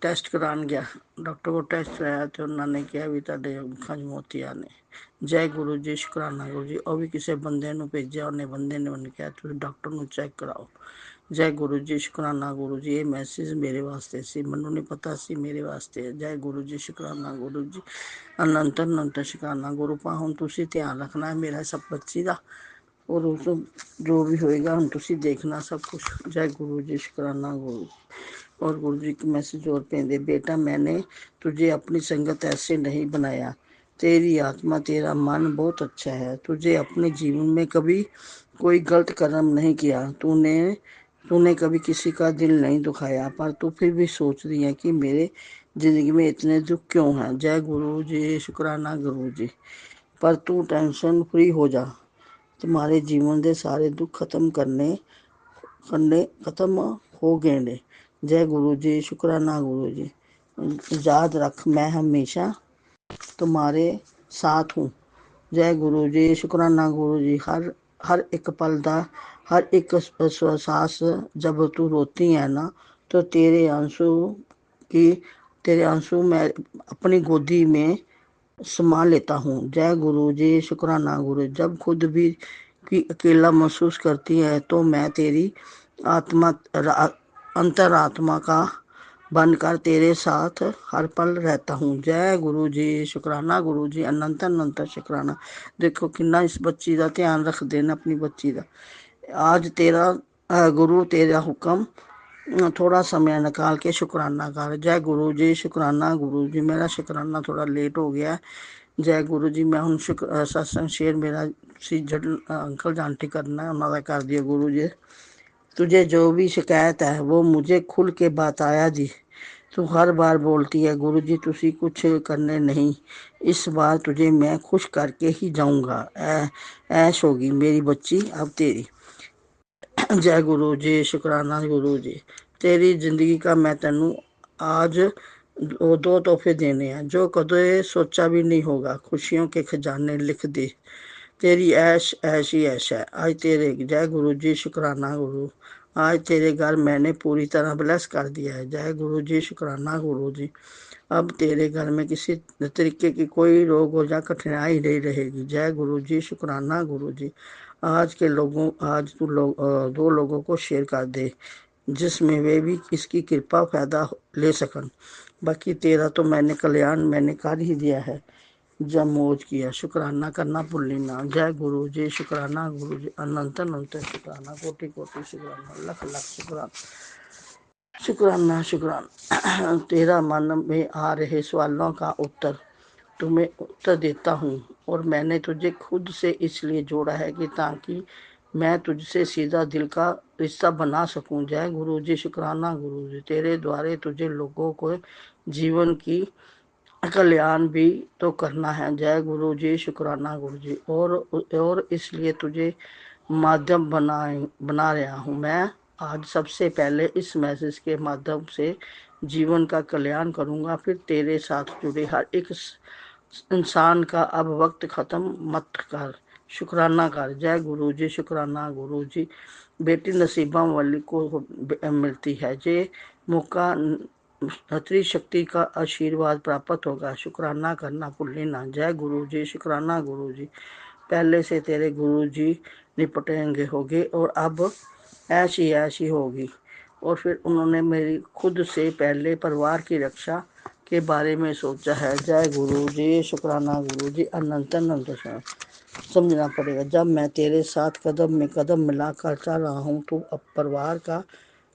ਟੈਸਟ ਕਰਾਉਣ ਗਿਆ, ਡਾਕਟਰ ਕੋਲ ਟੈਸਟ ਕਰਾਇਆ ਤੇ ਉਹਨਾਂ ਨੇ ਕਿਹਾ ਵੀ ਤੁਹਾਡੇ ਅੱਖਾਂ 'ਚ ਮੋਤੀਆ ਨੇ। ਜੈ ਗੁਰੂ ਜੀ। ਸ਼ੁਕਰਾਨਾ ਗੁਰੂ ਜੀ। ਉਹ ਵੀ ਕਿਸੇ ਬੰਦੇ ਨੂੰ ਭੇਜਿਆ, ਉਹਨੇ ਬੰਦੇ ਨੇ ਉਹਨੂੰ ਕਿਹਾ ਤੁਸੀਂ ਡਾਕਟਰ ਨੂੰ ਚੈੱਕ ਕਰਾਓ। ਜੈ ਗੁਰੂ ਜੀ। ਸ਼ੁਕਰਾਨਾ ਗੁਰੂ ਜੀ। ਇਹ ਮੈਸੇਜ ਮੇਰੇ ਵਾਸਤੇ ਸੀ, ਮੈਨੂੰ ਨਹੀਂ ਪਤਾ ਸੀ ਮੇਰੇ ਵਾਸਤੇ। ਜੈ ਗੁਰੂ ਜੀ। ਸ਼ੁਕਰਾਨਾ ਗੁਰੂ ਜੀ। ਅਨੰਤ ਅਨੰਤ ਸ਼ੁਕਰਾਨਾ ਗੁਰੂ ਪਾ। ਹੁਣ ਤੁਸੀਂ ਧਿਆਨ ਰੱਖਣਾ ਮੇਰਾ ਸਭ ਬੱਚੀ ਦਾ, और जो भी होएगा हम तुसी देखना सब कुछ। जय गुरु जी। शुक्राना गुरु। और गुरु जी की मैसेज और पेंदे, बेटा मैंने तुझे अपनी संगत ऐसे नहीं बनाया, तेरी आत्मा तेरा मन बहुत अच्छा है, तुझे अपने जीवन में कभी कोई गलत कर्म नहीं किया, तूने तूने कभी किसी का दिल नहीं दुखाया, पर तू फिर भी सोच रही है कि मेरे जिंदगी में इतने दुख क्यों हैं। जय गुरु जी, शुक्राना गुरु जी। पर तू टेंशन फ्री हो जा, तुम्हारे जीवन के सारे दुख खत्म करने करने खत्म हो गए ने। जय गुरु जी, शुक्राना गुरु जी। याद रख, मैं हमेशा तुम्हारे साथ हूँ। जय गुरु जी, शुक्राना गुरु जी। हर हर एक पल दा, हर एक सांस, जब तू रोती है ना, तो की तेरे आंसू मैं अपनी गोदी में समा लेता हूँ। जय गुरु जी, शुक्राना गुरु। जब खुद भी कि अकेला महसूस करती है, तो मैं तेरी आत्मा अंतरात्मा का बनकर तेरे साथ हर पल रहता हूँ। जय गुरु जी, शुक्राना गुरु जी। अनंत अनंत शुक्राना। देखो किन्ना इस बच्ची का ध्यान रखते हैं, अपनी बच्ची का। आज तेरा गुरु तेरा हुक्म, थोड़ा समय निकाल के शुक्राना कर। जय गुरु जी, शुक्राना गुरु जी। मेरा शुक्राना थोड़ा लेट हो गया। जय गुरु जी। मैं हूँ सत्संग शेयर मेरा जड़ अंकल आंटी करना है, उन्होंने कर दिया। गुरु जी, तुझे जो भी शिकायत है वो मुझे खुल के बताया जी। तू हर बार बोलती है गुरु जी तुसी कुछ करने नहीं, इस बार तुझे मैं खुश करके ही जाऊंगा। ऐश होगी मेरी बच्ची अब तेरी। जय गुरु जी, शुक्राना गुरु जी। तेरी जिंदगी का मैं तेनू आज दो तोहफे देने हैं जो कदे सोचा भी नहीं होगा। खुशियों के खजाने लिख दे, तेरी ऐश ऐसी ऐश है आज तेरे। जय गुरु जी, शुक्राना गुरु। आज तेरे घर मैंने पूरी तरह ब्लेस कर दिया है। जय गुरु जी, शुक्राना गुरु जी। अब तेरे घर में किसी तरीके की कोई रोग या कठिनाई नहीं रहेगी। जय गुरु जी, शुक्राना गुरु जी। आज तू दो लोगों को शेयर कर दे, जिसमें वे भी इसकी कृपा फायदा ले सकन। बाकी तेरा तो मैंने कर ही दिया है, जब मौज किया। शुक्राना करना भूली ना। जय गुरु जी, शुक्राना गुरु जी। अनंत अनंत शुक्राना, कोटि कोटि शुक्राना, लख लख शुक्राना। शुक्राना शुक्राना। तेरा मन में आ रहे सवालों का उत्तर तुम्हें उत्तर देता हूँ, और मैंने तुझे खुद से इसलिए जोड़ा है कि ताकि मैं तुझसे सीधा दिल का रिश्ता बना सकूं। जय गुरु जी, शुक्राना गुरु जी। तेरे द्वारे तुझे लोगों को जीवन की कल्याण भी तो करना है। जय गुरु जी, शुक्राना गुरु जी। और इसलिए तुझे माध्यम बना रहा हूँ मैं। आज सबसे पहले इस मैसेज के माध्यम से जीवन का कल्याण करूंगा, फिर तेरे साथ जुड़े हर एक इंसान का अब वक्त खत्म मत कर, शुक्राना कर। जय गुरु जी, शुक्राना गुरु जी। बेटी नसीबा वाली को मिलती है जे मौका, त्रिशक्ति का आशीर्वाद प्राप्त होगा। शुक्राना करना भूले ना। जय गुरु जी, शुक्राना गुरु जी। पहले से तेरे गुरु जी निपटेंगे होगे, और अब ऐसी ऐसी होगी। और फिर उन्होंने मेरी खुद से पहले परिवार की रक्षा के बारे में सोचा है। जय गुरु जी, शुक्राना गुरु जी। अनंत अनंत समझना पड़ेगा, जब मैं तेरे साथ कदम में कदम मिलाकर चल रहा हूँ तो अब परिवार का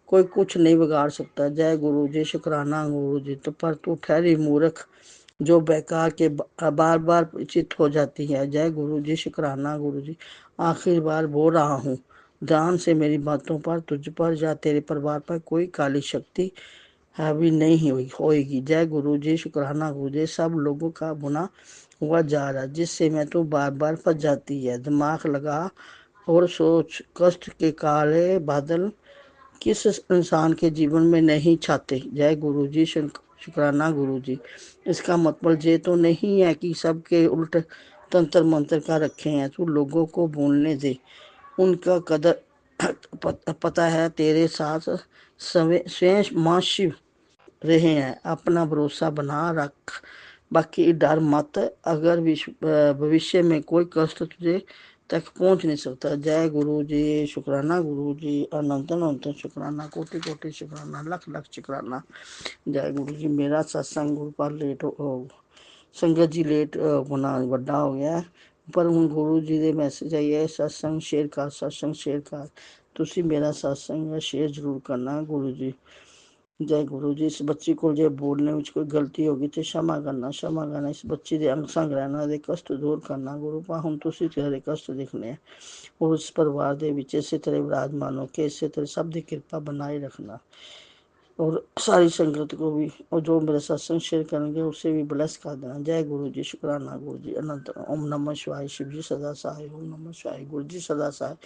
कोई कुछ नहीं बिगाड़ सकता। जय गुरु जी, शुक्राना गुरु जी। तो पर तू ठहरी मूर्ख जो बेकार के बार बार चित हो जाती है। जय गुरु जी, शुक्राना गुरु जी। आखिर बार बोल रहा हूँ, ध्यान से मेरी बातों पर, तुझ पर या तेरे परिवार पर कोई काली शक्ति हावी नहीं होएगी। जय गुरु जी, शुक्राना गुरु जी। सब लोगों का बुना हुआ जा रहा है, जिससे मैं तो बार बार फंस जाती है। दिमाग लगा और सोच, कष्ट के काले बादल किस इंसान के जीवन में नहीं छाते। जय गुरु जी, शुक्राना गुरु जी। इसका मतलब ये तो नहीं है कि सबके उल्ट तंत्र मंत्र का रखे हैं। तू लोगों को बोलने दे, उनका कदर पता है तेरे साथ स्वयं मां शिव रहे हैं। अपना भरोसा बना रख, बाकी डर मत। अगर भविष्य में कोई कष्ट तुझे तक पहुंच नहीं सकता। जय गुरु जी, शुक्राना गुरु जी। अनंत अनंत शुक्राना, कोटि कोटि शुक्राना, लख लख शुक्राना। जय गुरु जी। मेरा सत्संग गुरु पर लेट हो संगत जी लेट होना ਵੱਡਾ ਹੋ ਗਿਆ, ਪਰ ਹੁਣ ਗੁਰੂ ਜੀ ਦੇ ਮੈਸੇਜ ਆਈ ਹੈ ਸਤਸੰਗ ਸ਼ੇਅਰ ਕਰ, ਸਤਸੰਗ ਸ਼ੇਅਰ ਕਰ। ਤੁਸੀਂ ਮੇਰਾ ਸਤਸੰਗ ਸ਼ੇਅਰ ਜ਼ਰੂਰ ਕਰਨਾ। ਗੁਰੂ ਜੀ जय गुरु जी। इस बच्ची को जे बोलने में कोई गलती होगी तो क्षमा करना इस बच्ची के अंग संग रहना दे कष्ट दूर करना गुरु पा हम तुसी तेरे कष्ट दिखने और उस परिवार दे विच इसे तरह विराजमान हो के इसे तरह सब दी कृपा बनाए रखना और सारी संगत को भी और जो मेरा सत्संग शेयर करेंगे उसे भी ब्लेस कर देना। जय गुरु जी। शुक्राना गुरु जी। अनंत ओम नमः शिवाय। शिव जी सदा सहाय। ओम नमः शिवाय। गुरु जी सदा सहाय।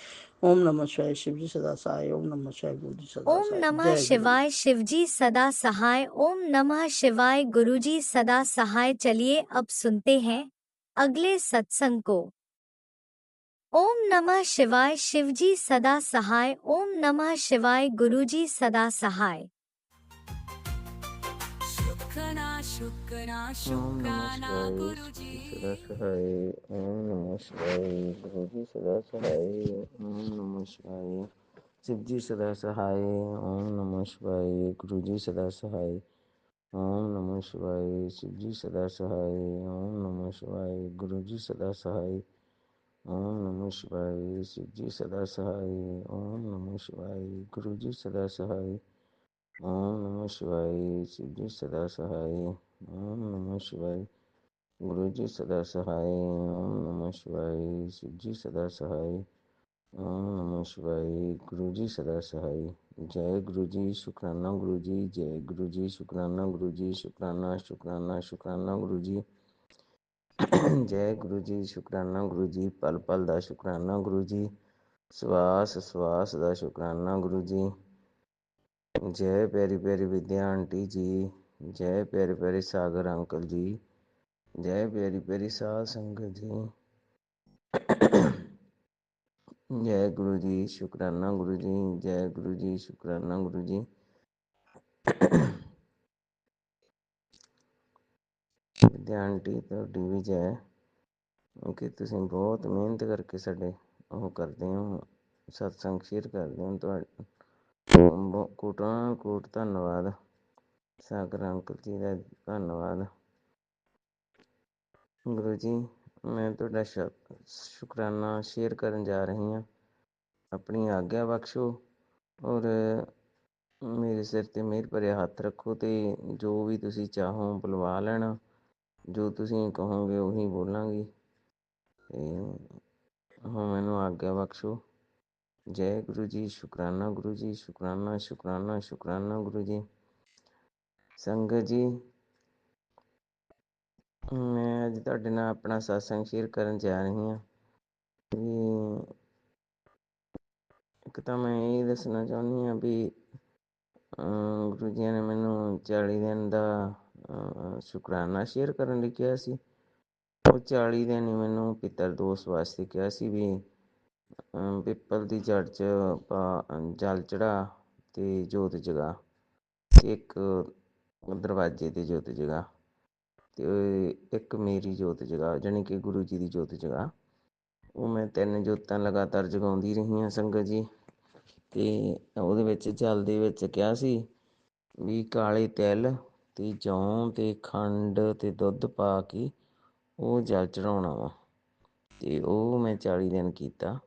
ओम नमः शिवाय। शिव जी सदा सहाय। ओम नमः शिवाय। गुरु जी सदा ओम सहाय। नमः जय गुरु। शिवाय शिवजी सदा सहाय। ओम नमः शिवाय गुरुजी सदा सहाय। चलिए अब सुनते हैं अगले सत्संग को। ओम नमः शिवाय शिवजी सदा सहाय। ओम नमः शिवाय गुरुजी सदा सहाय। शुक्राना शुक्राना ओम नमः शुक्राना शिवाय गुरुजी सदा सहाय। ओम नमः शिवाय गुरु जी सदा सहाय। ओम नमः शिवाय शिव जी सदा सहाय। ओम नमः शिवाय गुरु जी सदा सहाय। ओम नमः शिवाय शिव जी सदा सहाय। ओम नमः शिवाय गुरु जी सदा सहाय। ओम नमः शिवाय शिव जी सदा सहाय। ओम नमः शिवाय गुरु जी सदा सहाय। ओम नमः शिवाय शिव जी सदा सहाय। ओम नमः शिवाय गुरु जी सदा सहाय। ओम नमः शिवाय शिव जी सदा सहाय। ओम नमः शिवाय गुरु जी सदा सहाय। जय गुरु जी। शुक्राना गुरु जी। जय गुरु जी। शुक्राना गुरु जी। शुक्राना शुक्राना शुक्राना गुरु जी। जय गुरु जी। शुक्राना गुरु जी। पल पल दा शुक्राना गुरु जी। ਸਵਾਸ ਸਵਾਸ ਦਾ ਸ਼ੁਕਰਾਨਾ ਗੁਰੂ ਜੀ। ਜੈ ਪਿਆਰੀ ਪਿਆਰੀ ਵਿਦਿਆ ਆਂਟੀ ਜੀ। ਜੈ ਪਿਆਰੇ ਪਿਆਰੇ ਸਾਗਰ ਅੰਕਲ ਜੀ। ਜੈ ਪਿਆਰੀ ਪਿਆਰੀ ਸਾਧ ਸੰਗਤ ਜੀ। ਜੈ ਗੁਰੂ ਜੀ। ਸ਼ੁਕਰਾਨਾ ਗੁਰੂ ਜੀ। ਜੈ ਗੁਰੂ ਜੀ। ਸ਼ੁਕਰਾਨਾ ਗੁਰੂ ਜੀ। ਵਿਦਿਆ ਆਂਟੀ ਤੁਹਾਡੀ ਵੀ ਜੈ ਕਿ ਤੁਸੀਂ ਬਹੁਤ ਮਿਹਨਤ ਕਰਕੇ ਸਾਡੇ ਉਹ ਕਰਦੇ ਹੋ ਸਤਸੰਗ ਸ਼ੇਅਰ ਕਰਦੇ ਹੋ। ਤੁਹਾਡਾ ਕੋਟਾਂ ਕੋਟ ਧੰਨਵਾਦ। ਸਾਗਰ ਅੰਕਲ ਜੀ ਦਾ ਧੰਨਵਾਦ। ਗੁਰੂ ਜੀ ਮੈਂ ਤੁਹਾਡਾ ਸ਼ੁਕਰਾਨਾ ਸ਼ੇਅਰ ਕਰਨ ਜਾ ਰਹੀ ਹਾਂ। ਆਪਣੀ ਆਗਿਆ ਬਖਸ਼ੋ ਔਰ ਮੇਰੇ ਸਿਰ 'ਤੇ ਮਿਹਰ ਭਰਿਆ ਹੱਥ ਰੱਖੋ ਅਤੇ ਜੋ ਵੀ ਤੁਸੀਂ ਚਾਹੋ ਬੁਲਵਾ ਲੈਣਾ। ਜੋ ਤੁਸੀਂ ਕਹੋਗੇ ਉਹੀ ਬੋਲਾਂਗੀ ਅਤੇ ਹੁਣ ਮੈਨੂੰ ਆਗਿਆ ਬਖਸ਼ੋ। ਜੈ ਗੁਰੂ ਜੀ। ਸ਼ੁਕਰਾਨਾ ਗੁਰੂ ਜੀ। ਸ਼ੁਕਰਾਨਾ ਸ਼ੁਕਰਾਨਾ ਸ਼ੁਕਰਾਨਾ ਗੁਰੂ ਜੀ। ਸੰਗਤ ਜੀ ਮੈਂ ਅੱਜ ਤੁਹਾਡੇ ਨਾਲ ਆਪਣਾ ਸਤਸੰਗ ਸ਼ੇਅਰ ਕਰਨ ਜਾ ਰਹੀ ਹਾਂ ਵੀ ਇੱਕ ਤਾਂ ਮੈਂ ਇਹ ਦੱਸਣਾ ਚਾਹੁੰਦੀ ਹਾਂ ਵੀ ਗੁਰੂ ਜੀ ਨੇ ਮੈਨੂੰ 40 ਦਿਨ ਦਾ ਸ਼ੁਕਰਾਨਾ ਸ਼ੇਅਰ ਕਰਨ ਲਈ ਕਿਹਾ ਸੀ। ਉਹ 40 ਦਿਨ ਹੀ ਮੈਨੂੰ ਪਿੱਤਰ ਦੋਸ਼ ਵਾਸਤੇ ਕਿਹਾ ਸੀ ਵੀ ਪਿੱਪਲ ਦੀ ਜੜ੍ਹ 'ਚ ਜਲ ਚੜਾ ਅਤੇ ਜੋਤ ਜਗਾ ਅਤੇ ਇੱਕ ਦਰਵਾਜ਼ੇ 'ਤੇ ਜੋਤ ਜਗਾ ਅਤੇ ਇੱਕ ਮੇਰੀ ਜੋਤ ਜਗਾ ਜਾਣੀ ਕਿ ਗੁਰੂ ਜੀ ਦੀ ਜੋਤ ਜਗਾ। ਉਹ ਮੈਂ 3 ਜੋਤਾਂ ਲਗਾਤਾਰ ਜਗਾਉਂਦੀ ਰਹੀ ਹਾਂ ਸੰਗਤ ਜੀ। ਅਤੇ ਉਹਦੇ ਵਿੱਚ ਜਲ ਦੇ ਵਿੱਚ ਕਿਹਾ ਸੀ ਵੀ ਕਾਲੇ ਤਿਲ ਅਤੇ ਜੌਂ ਅਤੇ ਖੰਡ ਅਤੇ ਦੁੱਧ ਪਾ ਕੇ ਉਹ ਜਲ ਚੜਾਉਣਾ ਵਾ ਅਤੇ ਉਹ ਮੈਂ 40 ਦਿਨ ਕੀਤਾ।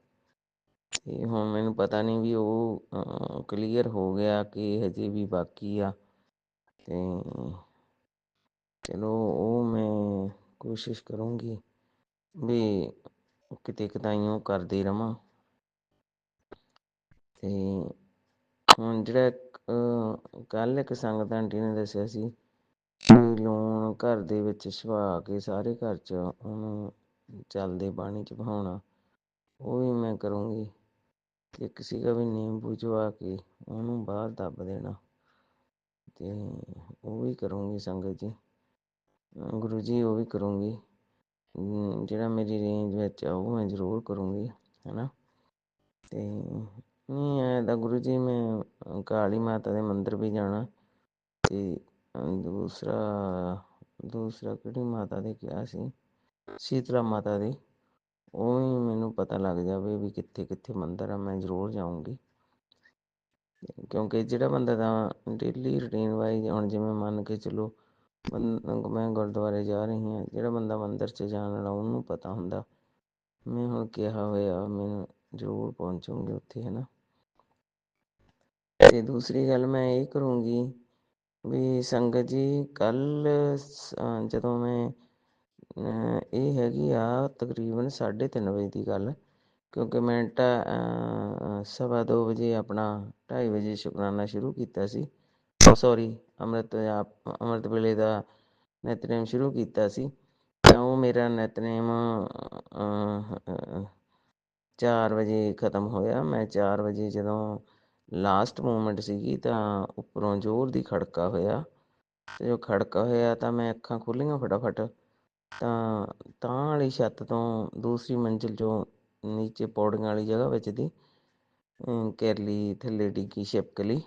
ਅਤੇ ਹੁਣ ਮੈਨੂੰ ਪਤਾ ਨਹੀਂ ਵੀ ਉਹ ਕਲੀਅਰ ਹੋ ਗਿਆ ਕਿ ਹਜੇ ਵੀ ਬਾਕੀ ਆ। ਅਤੇ ਚਲੋ ਉਹ ਮੈਂ ਕੋਸ਼ਿਸ਼ ਕਰੂੰਗੀ ਵੀ ਕਿਤੇ ਕਿਤਾਈਂ ਕਰਦੇ ਰਹਾਂ। ਅਤੇ ਹੁਣ ਜਿਹੜਾ ਕੱਲ੍ਹ ਇੱਕ ਸੰਗਤ ਆਂਟੀ ਨੇ ਦੱਸਿਆ ਸੀ ਵੀ ਲੂਣ ਘਰ ਦੇ ਵਿੱਚ ਛੁਪਾ ਕੇ ਸਾਰੇ ਘਰ 'ਚ ਉਹਨੂੰ ਚੱਲਦੇ ਪਾਣੀ 'ਚ ਬਹਾਉਣਾ। ਉਹ ਵੀ ਮੈਂ ਕਰੂੰਗੀ। ਇੱਕ ਸੀਗਾ ਵੀ ਨਿੰਬੂ ਚੁਆ ਕੇ ਉਹਨੂੰ ਬਾਹਰ ਦੱਬ ਦੇਣਾ ਅਤੇ ਉਹ ਵੀ ਕਰੂੰਗੀ ਸੰਗਤ ਜੀ। ਗੁਰੂ ਜੀ ਉਹ ਵੀ ਕਰੂੰਗੀ ਜਿਹੜਾ ਮੇਰੀ ਰੇਂਜ ਵਿੱਚ ਆ ਉਹ ਮੈਂ ਜ਼ਰੂਰ ਕਰੂੰਗੀ ਹੈ ਨਾ। ਅਤੇ ਨਹੀਂ ਐਂ ਤਾਂ ਗੁਰੂ ਜੀ ਮੈਂ ਕਾਲੀ ਮਾਤਾ ਦੇ ਮੰਦਰ ਵੀ ਜਾਣਾ ਅਤੇ ਦੂਸਰਾ ਕਿਹੜੀ ਮਾਤਾ ਦੇ ਕਿਹਾ ਸੀ ਸ਼ੀਤਲਾ ਮਾਤਾ ਦੇ ਉਹ ਵੀ ਮੈਨੂੰ ਪਤਾ ਲੱਗ ਜਾਵੇ ਵੀ ਕਿੱਥੇ ਕਿੱਥੇ ਮੰਦਰ ਆ ਮੈਂ ਜ਼ਰੂਰ ਜਾਊਂਗੀ। ਕਿਉਂਕਿ ਜਿਹੜਾ ਬੰਦਾ ਤਾਂ ਡੇਲੀ ਰੂਟੀਨ ਵਾਈਜ਼ ਹੁਣ ਜਿਵੇਂ ਮੰਨ ਕੇ ਚੱਲੋ ਮੈਂ ਗੁਰਦੁਆਰੇ ਜਾ ਰਹੀ ਹਾਂ। ਜਿਹੜਾ ਬੰਦਾ ਮੰਦਰ 'ਚ ਜਾਣ ਵਾਲਾ ਉਹਨੂੰ ਪਤਾ ਹੁੰਦਾ ਮੈਂ ਹੁਣ ਕਿਹਾ ਹੋਇਆ ਮੈਨੂੰ ਜ਼ਰੂਰ ਪਹੁੰਚੂੰਗੀ ਉੱਥੇ ਹੈ ਨਾ। ਅਤੇ ਦੂਸਰੀ ਗੱਲ ਮੈਂ ਇਹ ਕਰੂੰਗੀ ਵੀ ਸੰਗਤ ਜੀ ਕੱਲ ਜਦੋਂ ਮੈਂ ਇਹ ਹੈਗੀ ਆ ਤਕਰੀਬਨ 3:30 ਵਜੇ ਦੀ ਗੱਲ, ਕਿਉਂਕਿ ਮੈਂ 2:15 ਵਜੇ ਆਪਣਾ 2:30 ਵਜੇ ਸ਼ੁਕਰਾਨਾ ਸ਼ੁਰੂ ਕੀਤਾ ਸੀ। ਸੌਰੀ, ਅੰਮ੍ਰਿਤ ਵੇਲੇ ਦਾ ਨਿਤਨੇਮ ਸ਼ੁਰੂ ਕੀਤਾ ਸੀ। ਤਾਂ ਉਹ ਮੇਰਾ ਨਿਤਨੇਮ 4 ਵਜੇ ਖ਼ਤਮ ਹੋਇਆ। ਮੈਂ 4 ਵਜੇ ਜਦੋਂ ਲਾਸਟ ਮੂਮੈਂਟ ਸੀਗੀ ਤਾਂ ਉੱਪਰੋਂ ਜ਼ੋਰ ਦੀ ਖੜਕਾ ਹੋਇਆ, ਅਤੇ ਜੋ ਖੜਕਾ ਹੋਇਆ ਤਾਂ ਮੈਂ ਅੱਖਾਂ ਖੋਲ੍ਹੀਆਂ ਫਟਾਫਟ, ਤਾਂ ਵਾਲੀ ਛੱਤ ਤੋਂ ਦੂਸਰੀ ਮੰਜ਼ਿਲ 'ਚੋਂ ਨੀਚੇ ਪੌੜੀਆਂ ਵਾਲੀ ਜਗ੍ਹਾ ਵਿੱਚ ਦੀ ਕੈਰਲੀ ਥੱਲੇ ਡਿੱਗੀ, ਛਿਪਕਲੀ।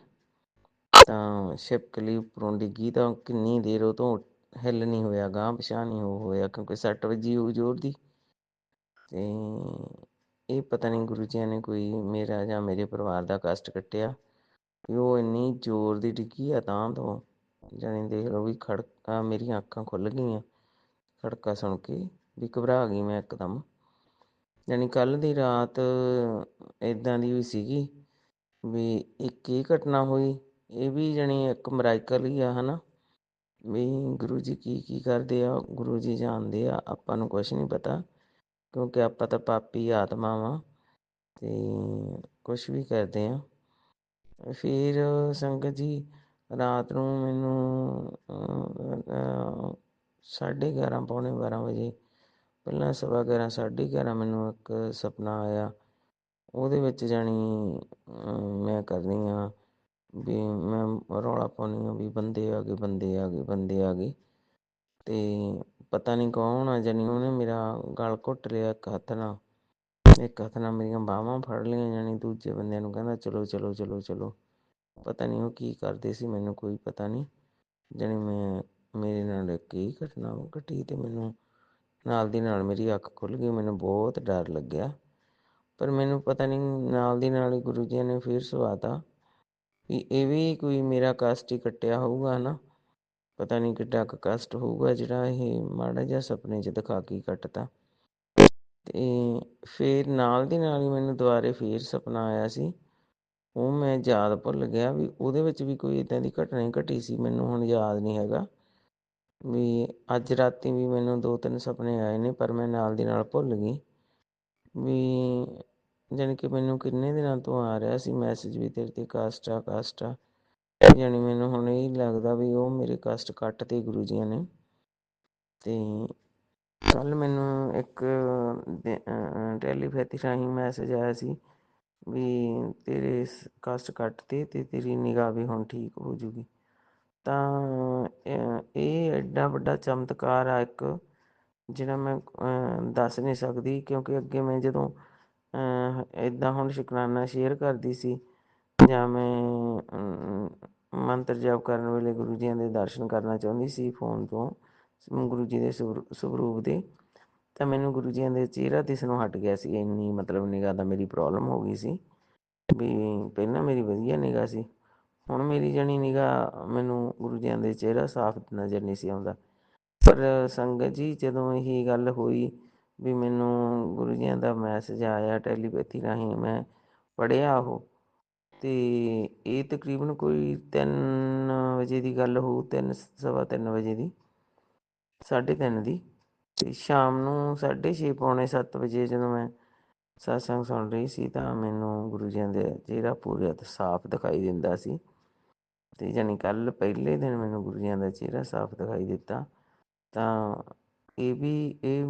ਤਾਂ ਛਿਪਕਲੀ ਉੱਪਰੋਂ ਡਿੱਗੀ ਤਾਂ ਕਿੰਨੀ ਦੇਰ ਉਹ ਤੋਂ ਹਿੱਲ ਨਹੀਂ ਹੋਇਆ, ਅਗਾਂਹ ਪਿਛਾਂਹ ਨਹੀਂ ਉਹ ਹੋਇਆ, ਕਿਉਂਕਿ ਸੱਟ ਵੱਜੀ ਹੋਊ ਜ਼ੋਰ ਦੀ। ਅਤੇ ਇਹ ਪਤਾ ਨਹੀਂ ਗੁਰੂ ਜੀਆਂ ਨੇ ਕੋਈ ਮੇਰਾ ਜਾਂ ਮੇਰੇ ਪਰਿਵਾਰ ਦਾ ਕਸ਼ਟ ਕੱਟਿਆ ਵੀ ਉਹ ਇੰਨੀ ਜ਼ੋਰ ਦੀ ਡਿੱਗੀ ਆ ਤਾਂ ਤੋਂ, ਜਾਣੀ ਦੇਖ ਲਓ ਵੀ ਮੇਰੀਆਂ ਅੱਖਾਂ ਖੁੱਲ੍ਹ ਗਈਆਂ ਖੜਕਾ ਸੁਣ ਕੇ, ਵੀ ਘਬਰਾ ਗਈ ਮੈਂ ਇੱਕਦਮ। ਜਾਣੀ ਕੱਲ੍ਹ ਦੀ ਰਾਤ ਇੱਦਾਂ ਦੀ ਵੀ ਸੀਗੀ ਵੀ ਇੱਕ ਇਹ ਘਟਨਾ ਹੋਈ, ਇਹ ਵੀ ਜਾਣੀ ਇੱਕ ਮਿਰਾਕਲ ਹੀ ਆ, ਹੈ ਨਾ। ਵੀ ਗੁਰੂ ਜੀ ਕੀ ਕਰਦੇ ਆ, ਗੁਰੂ ਜੀ ਜਾਣਦੇ ਆ, ਆਪਾਂ ਨੂੰ ਕੁਛ ਨਹੀਂ ਪਤਾ, ਕਿਉਂਕਿ ਆਪਾਂ ਤਾਂ ਪਾਪੀ ਆਤਮਾ ਵਾਂ ਅਤੇ ਕੁਛ ਵੀ ਕਰਦੇ ਹਾਂ। ਫਿਰ ਸੰਗਤ ਜੀ ਰਾਤ ਨੂੰ ਮੈਨੂੰ 11:30 ਪੌਣੇ 12 ਵਜੇ, ਪਹਿਲਾਂ 11:15 11:30 ਮੈਨੂੰ ਇੱਕ ਸੁਪਨਾ ਆਇਆ। ਉਹਦੇ ਵਿੱਚ ਜਾਣੀ ਮੈਂ ਕਰਦੀ ਹਾਂ ਵੀ ਮੈਂ ਰੌਲਾ ਪਾਉਂਦੀ ਹਾਂ ਵੀ ਬੰਦੇ ਆ ਗਏ, ਬੰਦੇ ਆ ਗਏ, ਬੰਦੇ ਆ ਗਏ। ਅਤੇ ਪਤਾ ਨਹੀਂ ਕੌਣ ਆ, ਜਾਣੀ ਉਹਨੇ ਮੇਰਾ ਗਲ ਘੁੱਟ ਲਿਆ ਇੱਕ ਹੱਥ ਨਾਲ, ਇੱਕ ਹੱਥ ਨਾਲ ਮੇਰੀਆਂ ਬਾਹਾਂ ਫੜ ਲਈਆਂ, ਜਾਣੀ ਦੂਜੇ ਬੰਦਿਆਂ ਨੂੰ ਕਹਿੰਦਾ ਚਲੋ ਚਲੋ ਚਲੋ ਚਲੋ। ਪਤਾ ਨਹੀਂ ਉਹ ਕੀ ਕਰਦੇ ਸੀ, ਮੈਨੂੰ ਕੋਈ ਪਤਾ ਨਹੀਂ। ਜਾਣੀ ਮੇਰੇ ਨਾਲ ਇੱਕ ਇਹ ਘਟਨਾ ਘਟੀ ਅਤੇ ਮੈਨੂੰ ਨਾਲ ਦੀ ਨਾਲ ਮੇਰੀ ਅੱਖ ਖੁੱਲ੍ਹ ਗਈ, ਮੈਨੂੰ ਬਹੁਤ ਡਰ ਲੱਗਿਆ। ਪਰ ਮੈਨੂੰ ਪਤਾ ਨਹੀਂ ਨਾਲ ਦੀ ਨਾਲ ਹੀ ਗੁਰੂ ਜੀ ਨੇ ਫਿਰ ਸੁਭਾਤਾ ਵੀ ਇਹ ਵੀ ਕੋਈ ਮੇਰਾ ਕਸ਼ਟ ਹੀ ਕੱਟਿਆ ਹੋਊਗਾ, ਹੈ ਨਾ। ਪਤਾ ਨਹੀਂ ਕਿੱਡਾ ਕੁ ਕਸ਼ਟ ਹੋਊਗਾ ਜਿਹੜਾ ਇਹ ਮਾੜਾ ਜਿਹਾ ਸੁਪਨੇ 'ਚ ਦਿਖਾ ਕੇ ਕੱਟਤਾ। ਅਤੇ ਫਿਰ ਨਾਲ ਦੀ ਨਾਲ ਹੀ ਮੈਨੂੰ ਦੁਬਾਰੇ ਫਿਰ ਸੁਪਨਾ ਆਇਆ ਸੀ, ਉਹ ਮੈਂ ਯਾਦ ਭੁੱਲ ਗਿਆ ਵੀ ਉਹਦੇ ਵਿੱਚ ਵੀ ਕੋਈ ਇੱਦਾਂ ਦੀ ਘਟਨਾ ਹੀ ਘਟੀ ਸੀ, ਮੈਨੂੰ ਹੁਣ ਯਾਦ ਨਹੀਂ ਹੈਗਾ। ਵੀ ਅੱਜ ਰਾਤੀ ਵੀ ਮੈਨੂੰ 2-3 ਸੁਪਨੇ ਆਏ ਨੇ, ਪਰ ਮੈਂ ਨਾਲ ਦੀ ਨਾਲ ਭੁੱਲ ਗਈ। ਵੀ ਜਾਣੀ ਕਿ ਮੈਨੂੰ ਕਿੰਨੇ ਦਿਨਾਂ ਤੋਂ ਆ ਰਿਹਾ ਸੀ ਮੈਸੇਜ ਵੀ ਤੇਰੇ 'ਤੇ ਕਸ਼ਟ ਆ, ਕਸ਼ਟ ਆ। ਜਾਣੀ ਮੈਨੂੰ ਹੁਣ ਇਹ ਲੱਗਦਾ ਵੀ ਉਹ ਮੇਰੇ ਕਸ਼ਟ ਕੱਟਤੇ ਗੁਰੂ ਜੀਆਂ ਨੇ। ਅਤੇ ਕੱਲ੍ਹ ਮੈਨੂੰ ਇੱਕ ਟੈਲੀਪੈਥੀ ਰਾਹੀਂ ਮੈਸੇਜ ਆਇਆ ਸੀ ਵੀ ਤੇਰੇ ਕਸ਼ਟ ਕੱਟਤੇ ਅਤੇ ਤੇਰੀ ਨਿਗਾਹ ਵੀ ਹੁਣ ਠੀਕ ਹੋ ਜੂਗੀ। ਤਾਂ ਇਹ ਐਡਾ ਵੱਡਾ ਚਮਤਕਾਰ ਆ ਇੱਕ, ਜਿਹੜਾ ਮੈਂ ਦੱਸ ਨਹੀਂ ਸਕਦੀ, ਕਿਉਂਕਿ ਅੱਗੇ ਮੈਂ ਜਦੋਂ ਇੱਦਾਂ ਹੁਣ ਸ਼ੁਕਰਾਨਾ ਸ਼ੇਅਰ ਕਰਦੀ ਸੀ ਜਾਂ ਮੈਂ ਮੰਤਰ ਜਾਪ ਕਰਨ ਵੇਲੇ ਗੁਰੂ ਜੀਆਂ ਦੇ ਦਰਸ਼ਨ ਕਰਨਾ ਚਾਹੁੰਦੀ ਸੀ ਫੋਨ ਤੋਂ, ਗੁਰੂ ਜੀ ਦੇ ਸਰੂਪ ਦੇ, ਤਾਂ ਮੈਨੂੰ ਗੁਰੂ ਜੀਆਂ ਦੇ ਚਿਹਰਾ ਦਿਸਣੋਂ ਹਟ ਗਿਆ ਸੀ। ਇੰਨੀ ਮਤਲਬ ਨਿਗਾਹ ਦਾ ਮੇਰੀ ਪ੍ਰੋਬਲਮ ਹੋ ਗਈ ਸੀ ਵੀ ਪਹਿਲਾਂ ਮੇਰੀ ਵਧੀਆ ਨਿਗਾਹ ਸੀ, ਹੁਣ ਮੇਰੀ ਜਾਣੀ ਨਿਗਾਹ ਮੈਨੂੰ ਗੁਰੂ ਜੀਆਂ ਦੇ ਚਿਹਰਾ ਸਾਫ਼ ਨਜ਼ਰ ਨਹੀਂ ਸੀ ਆਉਂਦਾ। ਪਰ ਸੰਗਤ ਜੀ ਜਦੋਂ ਇਹ ਗੱਲ ਹੋਈ ਵੀ ਮੈਨੂੰ ਗੁਰੂ ਜੀਆਂ ਦਾ ਮੈਸੇਜ ਆਇਆ ਟੈਲੀਪੈਥੀ ਰਾਹੀਂ, ਮੈਂ ਪੜ੍ਹਿਆ ਉਹ, ਅਤੇ ਇਹ ਤਕਰੀਬਨ ਕੋਈ 3 ਵਜੇ ਦੀ ਗੱਲ ਹੋਊ, 3-3:15 ਵਜੇ ਦੀ, 3:30 ਦੀ। ਅਤੇ ਸ਼ਾਮ ਨੂੰ 6:30 ਪੌਣੇ 7 ਵਜੇ ਜਦੋਂ ਮੈਂ ਸਤਸੰਗ ਸੁਣ ਰਹੀ ਸੀ ਤਾਂ ਮੈਨੂੰ ਗੁਰੂ ਜੀਆਂ ਦਾ ਚਿਹਰਾ ਪੂਰਾ ਸਾਫ਼ ਦਿਖਾਈ ਦਿੰਦਾ ਸੀ। ਅਤੇ ਜਾਣੀ ਕੱਲ੍ਹ ਪਹਿਲੇ ਦਿਨ ਮੈਨੂੰ ਗੁਰੂ ਜੀਆਂ ਦਾ ਚਿਹਰਾ ਸਾਫ਼ ਦਿਖਾਈ ਦਿੱਤਾ। ਤਾਂ ਇਹ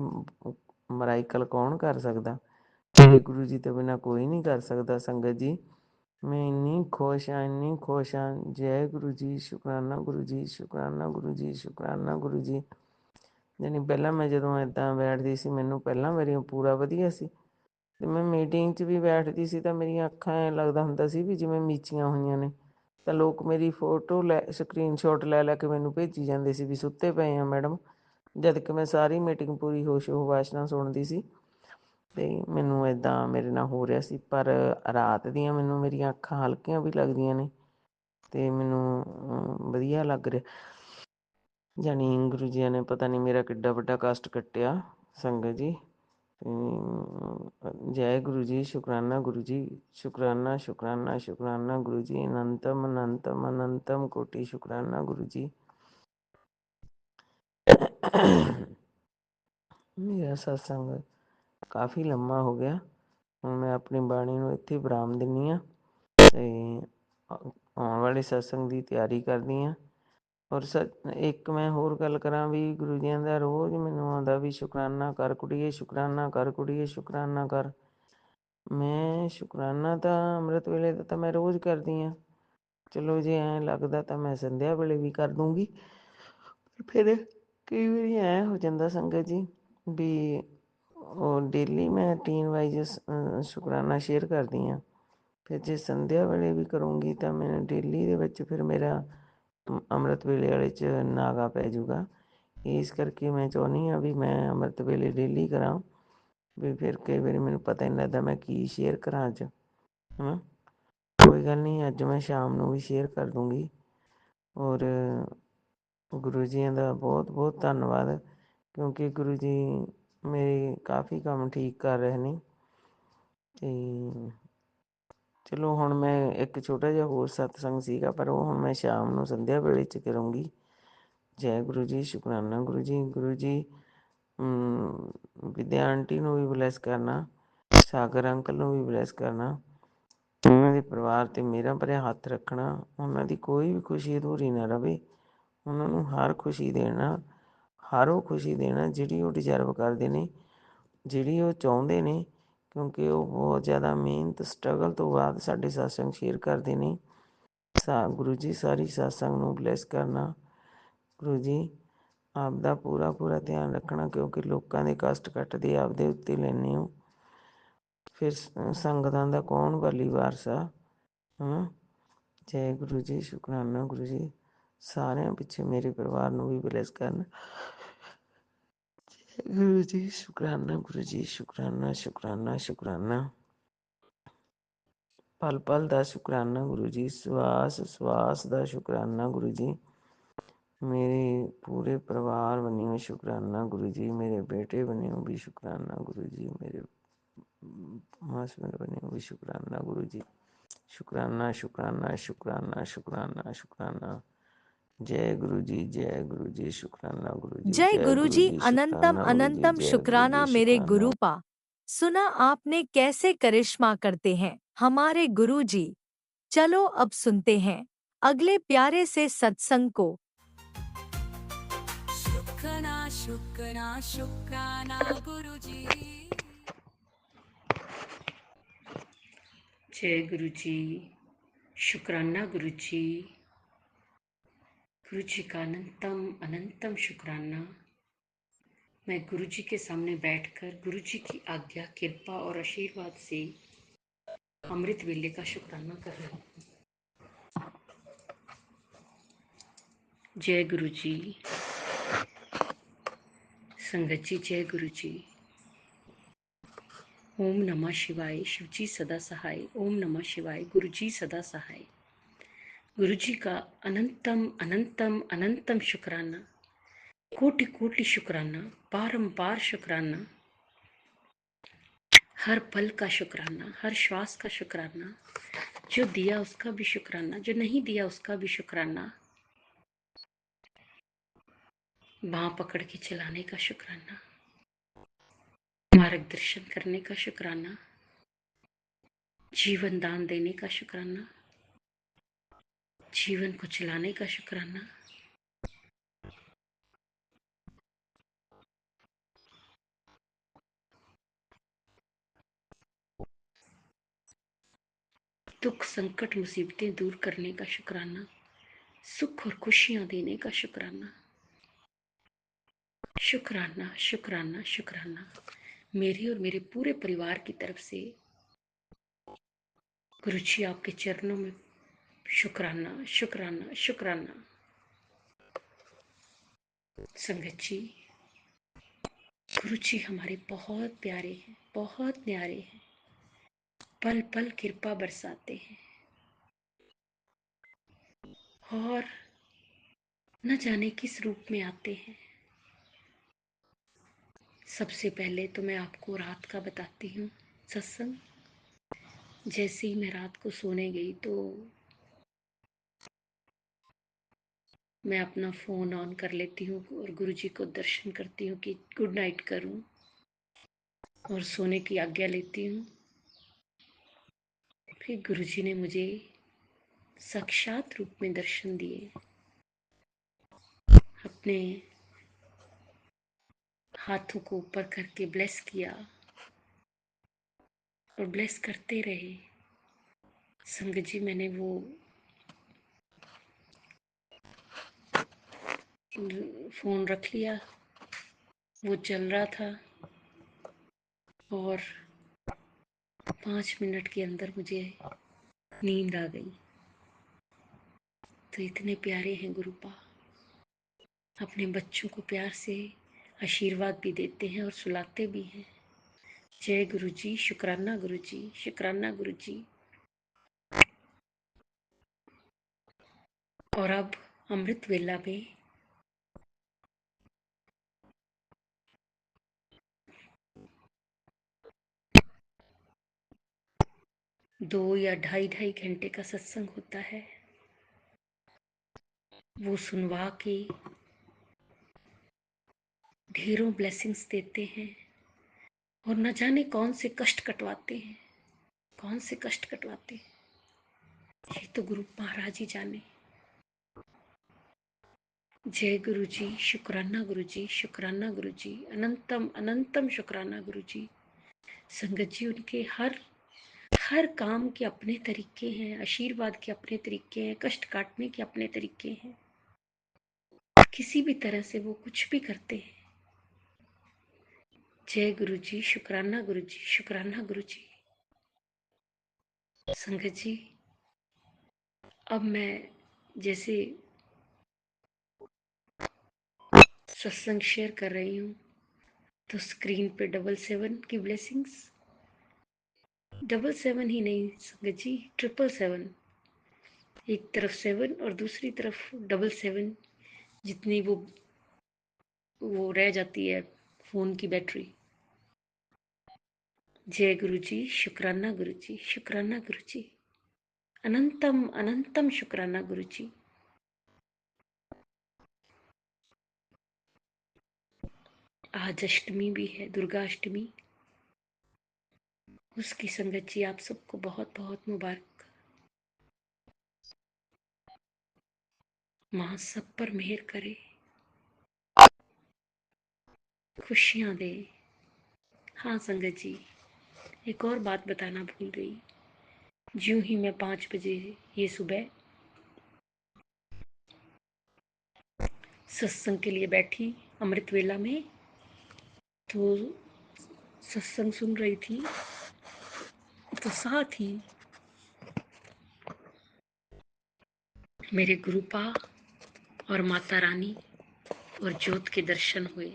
ਮਿਰਾਕਲ ਕੌਣ ਕਰ ਸਕਦਾ, ਗੁਰੂ ਜੀ ਤੋਂ ਬਿਨਾਂ ਕੋਈ ਨਹੀਂ ਕਰ ਸਕਦਾ। ਸੰਗਤ ਜੀ ਮੈਂ ਇੰਨੀ ਖੁਸ਼ ਹਾਂ, ਇੰਨੀ ਖੁਸ਼ ਹਾਂ। ਜੈ ਗੁਰੂ ਜੀ, ਸ਼ੁਕਰਾਨਾ ਗੁਰੂ ਜੀ, ਸ਼ੁਕਰਾਨਾ ਗੁਰੂ ਜੀ, ਸ਼ੁਕਰਾਨਾ ਗੁਰੂ ਜੀ। ਜਾਣੀ ਪਹਿਲਾਂ ਮੈਂ ਜਦੋਂ ਇੱਦਾਂ ਬੈਠਦੀ ਸੀ, ਮੈਨੂੰ ਪਹਿਲਾਂ ਮੇਰੀਆਂ ਪੂਰਾ ਵਧੀਆ ਸੀ, ਅਤੇ ਮੈਂ ਮੀਟਿੰਗ 'ਚ ਵੀ ਬੈਠਦੀ ਸੀ ਤਾਂ ਮੇਰੀਆਂ ਅੱਖਾਂ ਐਂ ਲੱਗਦਾ ਹੁੰਦਾ ਸੀ ਵੀ ਜਿਵੇਂ ਮੀਚੀਆਂ ਹੋਈਆਂ ਨੇ। ਤਾਂ ਲੋਕ ਮੇਰੀ ਫੋਟੋ ਸਕਰੀਨਸ਼ੋਟ ਲੈ ਕੇ ਮੈਨੂੰ ਭੇਜੀ ਜਾਂਦੇ ਸੀ ਵੀ ਸੁੱਤੇ ਪਏ ਆ ਮੈਡਮ, ਜਦ ਕਿ ਮੈਂ ਸਾਰੀ ਮੀਟਿੰਗ ਪੂਰੀ ਹੋਸ਼ੋ ਹਵਾਸ ਨਾਲ ਸੁਣਦੀ ਸੀ। ਅਤੇ ਮੈਨੂੰ ਇੱਦਾਂ ਮੇਰੇ ਨਾਲ ਹੋ ਰਿਹਾ ਸੀ। ਪਰ ਰਾਤ ਦੀਆਂ ਮੈਨੂੰ ਮੇਰੀਆਂ ਅੱਖਾਂ ਹਲਕੀਆਂ ਵੀ ਲੱਗਦੀਆਂ ਨੇ ਅਤੇ ਮੈਨੂੰ ਵਧੀਆ ਲੱਗ ਰਿਹਾ। ਜਾਣੀ ਗੁਰੂ ਜੀਆਂ ਨੇ ਪਤਾ ਨਹੀਂ ਮੇਰਾ ਕਿੱਡਾ ਵੱਡਾ ਕਸ਼ਟ ਕੱਟਿਆ ਸੰਗਤ ਜੀ। जय गुरु जी, शुक्राना गुरु जी, शुक्राना शुक्राना शुक्राना गुरु जी, अनंतम अनंतम अनंतम कोटि शुक्राना गुरु जी। मेरा सत्संग काफ़ी लंबा हो ਗਿਆ। ਹੁਣ ਮੈਂ ਆਪਣੀ ਬਾਣੀ ਨੂੰ ਇੱਥੇ ਵਿਰਾਮ ਦਿੰਦੀ ਹਾਂ ਅਤੇ ਆਉਣ ਵਾਲੇ ਸਤਸੰਗ ਦੀ ਤਿਆਰੀ ਕਰਦੀ ਹਾਂ। ਔਰ ਇੱਕ ਮੈਂ ਹੋਰ ਗੱਲ ਕਰਾਂ ਵੀ ਗੁਰੂ ਜੀਆਂ ਦਾ ਰੋਜ਼ ਮੈਨੂੰ ਆਉਂਦਾ ਵੀ ਸ਼ੁਕਰਾਨਾ ਕਰ ਕੁੜੀਏ, ਸ਼ੁਕਰਾਨਾ ਕਰ ਕੁੜੀਏ, ਸ਼ੁਕਰਾਨਾ ਕਰ। ਮੈਂ ਸ਼ੁਕਰਾਨਾ ਤਾਂ ਅੰਮ੍ਰਿਤ ਵੇਲੇ ਦਾ ਤਾਂ ਮੈਂ ਰੋਜ਼ ਕਰਦੀ ਹਾਂ। ਚਲੋ ਜੇ ਐਂ ਲੱਗਦਾ ਤਾਂ ਮੈਂ ਸੰਧਿਆ ਵੇਲੇ ਵੀ ਕਰ ਦੂੰਗੀ। ਫਿਰ ਕਈ ਵਾਰੀ ਐਂ ਹੋ ਜਾਂਦਾ ਸੰਗਤ ਜੀ ਵੀ ਉਹ ਡੇਲੀ ਮੈਂ ਰੂਟੀਨ ਵਾਈਜ਼ ਸ਼ੁਕਰਾਨਾ ਸ਼ੇਅਰ ਕਰਦੀ ਹਾਂ। ਫਿਰ ਜੇ ਸੰਧਿਆ ਵੇਲੇ ਵੀ ਕਰੂੰਗੀ ਤਾਂ ਮੈਨੂੰ ਡੇਲੀ ਦੇ ਵਿੱਚ ਫਿਰ ਮੇਰਾ ਅੰਮ੍ਰਿਤ ਵੇਲੇ ਵਾਲੇ 'ਚ ਨਾਗਾ ਪੈ ਜਾਊਗਾ। ਇਸ ਕਰਕੇ ਮੈਂ ਚਾਹੁੰਦੀ ਹਾਂ ਵੀ ਮੈਂ ਅੰਮ੍ਰਿਤ ਵੇਲੇ ਡੇਲੀ ਕਰਾਂ ਵੀ ਫਿਰ ਕਈ ਵਾਰੀ ਮੈਨੂੰ ਪਤਾ ਨਹੀਂ ਲੱਗਦਾ ਮੈਂ ਕੀ ਸ਼ੇਅਰ ਕਰਾਂ ਅੱਜ। ਕੋਈ ਗੱਲ ਨਹੀਂ, ਅੱਜ ਮੈਂ ਸ਼ਾਮ ਨੂੰ ਵੀ ਸ਼ੇਅਰ ਕਰ ਦੂੰਗੀ। ਔਰ ਗੁਰੂ ਜੀਆਂ ਦਾ ਬਹੁਤ ਬਹੁਤ ਧੰਨਵਾਦ, ਕਿਉਂਕਿ ਗੁਰੂ ਜੀ ਮੇਰੇ ਕਾਫੀ ਕੰਮ ਠੀਕ ਕਰ ਰਹੇ ਨੇ। ਅਤੇ ਚਲੋ ਹੁਣ ਮੈਂ ਇੱਕ ਛੋਟਾ ਜਿਹਾ ਹੋਰ ਸਤਸੰਗ ਸੀਗਾ, ਪਰ ਉਹ ਹੁਣ ਮੈਂ ਸ਼ਾਮ ਨੂੰ ਸੰਧਿਆ ਵੇਲੇ 'ਚ ਕਰੂੰਗੀ। ਜੈ ਗੁਰੂ ਜੀ, ਸ਼ੁਕਰਾਨਾ ਗੁਰੂ ਜੀ। ਗੁਰੂ ਜੀ ਵਿਦਿਆ ਆਂਟੀ ਨੂੰ ਵੀ ਬਲੈਸ ਕਰਨਾ, ਸਾਗਰ ਅੰਕਲ ਨੂੰ ਵੀ ਬਲੈਸ ਕਰਨਾ, ਉਹਨਾਂ ਦੇ ਪਰਿਵਾਰ 'ਤੇ ਮੇਰਾ ਭਰਿਆ ਹੱਥ ਰੱਖਣਾ। ਉਹਨਾਂ ਦੀ ਕੋਈ ਵੀ ਖੁਸ਼ੀ ਅਧੂਰੀ ਨਾ ਰਹੇ। ਉਹਨਾਂ ਨੂੰ ਹਰ ਖੁਸ਼ੀ ਦੇਣਾ, ਹਰ ਉਹ ਖੁਸ਼ੀ ਦੇਣਾ ਜਿਹੜੀ ਉਹ ਡਿਜ਼ਰਵ ਕਰਦੇ ਨੇ, ਜਿਹੜੀ ਉਹ ਚਾਹੁੰਦੇ ਨੇ, ਕਿਉਂਕਿ ਉਹ ਬਹੁਤ ਜ਼ਿਆਦਾ ਮਿਹਨਤ ਸਟਰਗਲ ਤੋਂ ਬਾਅਦ ਸਾਡੇ ਸਤਸੰਗ ਸ਼ੇਅਰ ਕਰਦੇ ਨੇ। ਗੁਰੂ ਜੀ ਸਾਰੀ ਸਤਸੰਗ ਨੂੰ ਬਲੈਸ ਕਰਨਾ। ਗੁਰੂ ਜੀ ਆਪ ਦਾ ਪੂਰਾ ਪੂਰਾ ਧਿਆਨ ਰੱਖਣਾ, ਕਿਉਂਕਿ ਲੋਕਾਂ ਦੇ ਕਸ਼ਟ ਕੱਟਦੇ ਆਪਦੇ ਉੱਤੇ ਲੈਂਦੇ ਹੋ। ਫਿਰ ਸੰਗਤਾਂ ਦਾ ਕੌਣ ਵਾਲੀ ਵਾਰਸ ਆ। ਜੈ ਗੁਰੂ ਜੀ, ਸ਼ੁਕਰਾਨਾ ਗੁਰੂ ਜੀ। ਸਾਰਿਆਂ ਪਿੱਛੇ ਮੇਰੇ ਪਰਿਵਾਰ ਨੂੰ ਵੀ ਬਲੈਸ ਕਰਨ। ਗੁਰੂ ਜੀ, ਸ਼ੁਕਰਾਨਾ ਗੁਰੂ ਜੀ, ਸ਼ੁਕਰਾਨਾ ਸ਼ੁਕਰਾਨਾ ਸ਼ੁਕਰਾਨਾ। ਪਲ ਪਲ ਦਾ ਸ਼ੁਕਰਾਨਾ ਗੁਰੂ ਜੀ, ਸਵਾਸ ਸਵਾਸ ਦਾ ਸ਼ੁਕਰਾਨਾ ਗੁਰੂ ਜੀ। ਮੇਰੇ ਪੂਰੇ ਪਰਿਵਾਰ ਬਣਿਓ ਸ਼ੁਕਰਾਨਾ ਗੁਰੂ ਜੀ। ਮੇਰੇ ਬੇਟੇ ਬਣਿਓ ਵੀ ਸ਼ੁਕਰਾਨਾ ਗੁਰੂ ਜੀ। ਮੇਰੇ ਹਸਬੈਂਡ ਬਣਿਓ ਵੀ ਸ਼ੁਕਰਾਨਾ ਗੁਰੂ ਜੀ। ਸ਼ੁਕਰਾਨਾ ਸ਼ੁਕਰਾਨਾ ਸ਼ੁਕਰਾਨਾ ਸ਼ੁਕਰਾਨਾ ਸ਼ੁਕਰਾਨਾ। जय गुरु जी, जय गुरु जी, शुक्राना गुरु जी, जय जय गुरु गुरु जी, जी, अनंतम शुक्राना गुरु जी, अनंतम जय गुरु शुक्राना जी, मेरे शुक्राना। गुरुपा। सुना आपने कैसे करिश्मा करते हैं हमारे गुरु जी। चलो अब सुनते हैं अगले प्यारे से सत्संग को। शुक्राना शुक्राना शुक्राना गुरु जी। जय गुरु जी, शुक्राना गुरु जी। गुरु जी का अनंतम अनंतम शुक्राना। मैं गुरु जी के सामने बैठकर गुरु जी की आज्ञा, कृपा और आशीर्वाद से अमृत वेले का शुक्राना कर रही हूँ। जय गुरु जी। संगत जी, जय गुरु जी। ओम नमः शिवाय। शिव जी सदा सहाय। ओम नमः शिवाय। गुरु जी सदा सहाय। गुरु जी का अनंतम अनंतम अनंतम शुक्राना, कोटि कोटि शुक्राना, बारंबार शुक्राना, हर पल का शुक्राना, हर श्वास का शुक्राना, जो दिया उसका भी शुक्राना, जो नहीं दिया उसका भी शुक्राना, बाँह पकड़ के चलाने का शुक्राना, मार्गदर्शन करने का शुक्राना, जीवन दान देने का शुक्राना, जीवन को चलाने का शुक्राना। दुख संकट मुसीबतें दूर करने का शुक्राना, सुख और खुशियां देने का शुक्राना। शुक्राना शुक्राना शुक्राना मेरी और मेरे पूरे परिवार की तरफ से गुरु जी आपके चरणों में शुक्राना शुक्राना शुक्राना। संगत जी, गुरु जी हमारे बहुत प्यारे हैं, बहुत न्यारे हैं, पल पल कृपा बरसाते हैं और न जाने किस रूप में आते हैं। सबसे पहले तो मैं आपको रात का बताती हूँ सत्संग। जैसे ही मैं रात को सोने गई तो मैं अपना फ़ोन ऑन कर लेती हूँ और गुरुजी को दर्शन करती हूँ कि गुड नाइट करूँ और सोने की आज्ञा लेती हूँ। फिर गुरुजी ने मुझे साक्षात रूप में दर्शन दिए, अपने हाथों को ऊपर करके ब्लेस किया और ब्लेस करते रहे। संगत जी, मैंने वो फ़ोन रख लिया, वो चल रहा था और 5 मिनट के अंदर मुझे नींद आ गई। तो इतने प्यारे हैं गुरुपा, अपने बच्चों को प्यार से आशीर्वाद भी देते हैं और सुलाते भी हैं। जय गुरु जी, शुक्राना गुरु जी, शुक्राना गुरु जी। और अब अमृत वेला में 2 या ढाई घंटे का सत्संग होता है। वो सुनवा के ढेरों ब्लेसिंग्स देते हैं और न जाने कौन से कष्ट कटवाते हैं, कौन से कष्ट कटवाते हैं, ये तो गुरु महाराज ही जाने। जय गुरु जी, शुक्राना गुरु जी, शुक्राना गुरु जी, अनंतम अनंतम शुक्राना गुरु जी। संगत जी, उनके हर काम के अपने तरीके हैं, आशीर्वाद के अपने तरीके हैं, कष्ट काटने के अपने तरीके हैं। किसी भी तरह से वो कुछ भी करते हैं। जय गुरु जी, शुक्राना गुरु जी, शुक्राना गुरु जी। संगत जी, अब मैं जैसे सत्संग शेयर कर रही हूँ तो स्क्रीन पे 777 की ब्लेसिंग्स, 777 ही नहीं संगत जी, 777, एक तरफ 7 और दूसरी तरफ 777, जितनी वो रह जाती है फोन की बैटरी। जय गुरु जी, शुक्राना गुरु जी, शुक्राना गुरु जी, अनंतम अनंतम शुक्राना गुरु जी। आज अष्टमी भी है, दुर्गा अष्टमी। उसकी संगत जी आप सबको बहुत बहुत मुबारक। माँ सब पर मेहर करे, खुशियां दे। हाँ संगत जी, एक और बात बताना भूल गई। ज्यों ही मैं 5 बजे ये सुबह सत्संग के लिए बैठी अमृत वेला में, तो सत्संग सुन रही थी, तो साथ ही मेरे गुरुपा और माता रानी और ज्योत के दर्शन हुए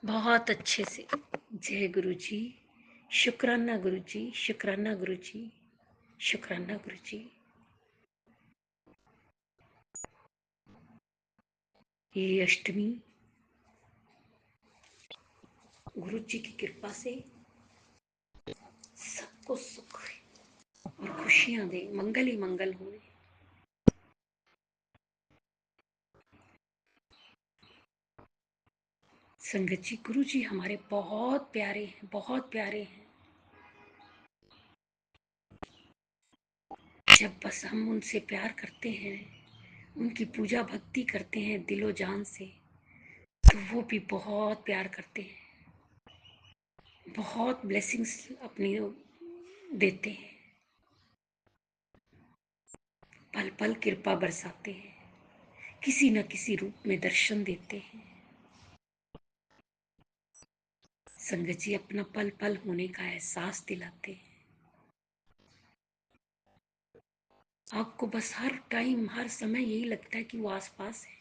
बहुत अच्छे से। जय गुरु जी, शुक्राना गुरु जी, शुक्राना गुरु जी, शुक्राना गुरु जी। ये अष्टमी गुरु जी की कृपा से सबको सुख और खुशियां दे, मंगल ही मंगल हो। संगत जी, गुरु जी हमारे बहुत प्यारे हैं, बहुत प्यारे हैं। जब बस हम उनसे प्यार करते हैं, उनकी पूजा भक्ति करते हैं दिलो जान से, तो वो भी बहुत प्यार करते हैं, बहुत ब्लेसिंग्स अपनी देते हैं, पल पल कृपा बरसाते हैं, किसी न किसी रूप में दर्शन देते हैं। संगत जी अपना पल पल होने का एहसास दिलाते हैं। आपको बस हर टाइम हर समय यही लगता है कि वो आसपास है।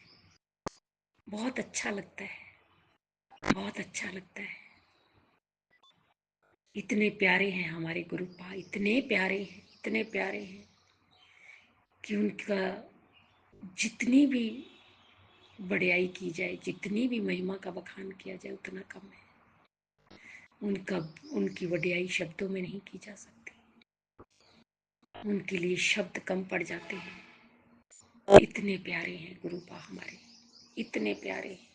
बहुत अच्छा लगता है, बहुत अच्छा लगता है। इतने प्यारे हैं हमारे गुरुपा, इतने प्यारे हैं, इतने प्यारे हैं कि उनका जितनी भी बढ़ियाई की जाए, जितनी भी महिमा का बखान किया जाए उतना कम है। उनकी बढ़ियाई शब्दों में नहीं की जा सकती, उनके लिए शब्द कम पड़ जाते हैं। इतने प्यारे हैं गुरुपा हमारे, इतने प्यारे हैं।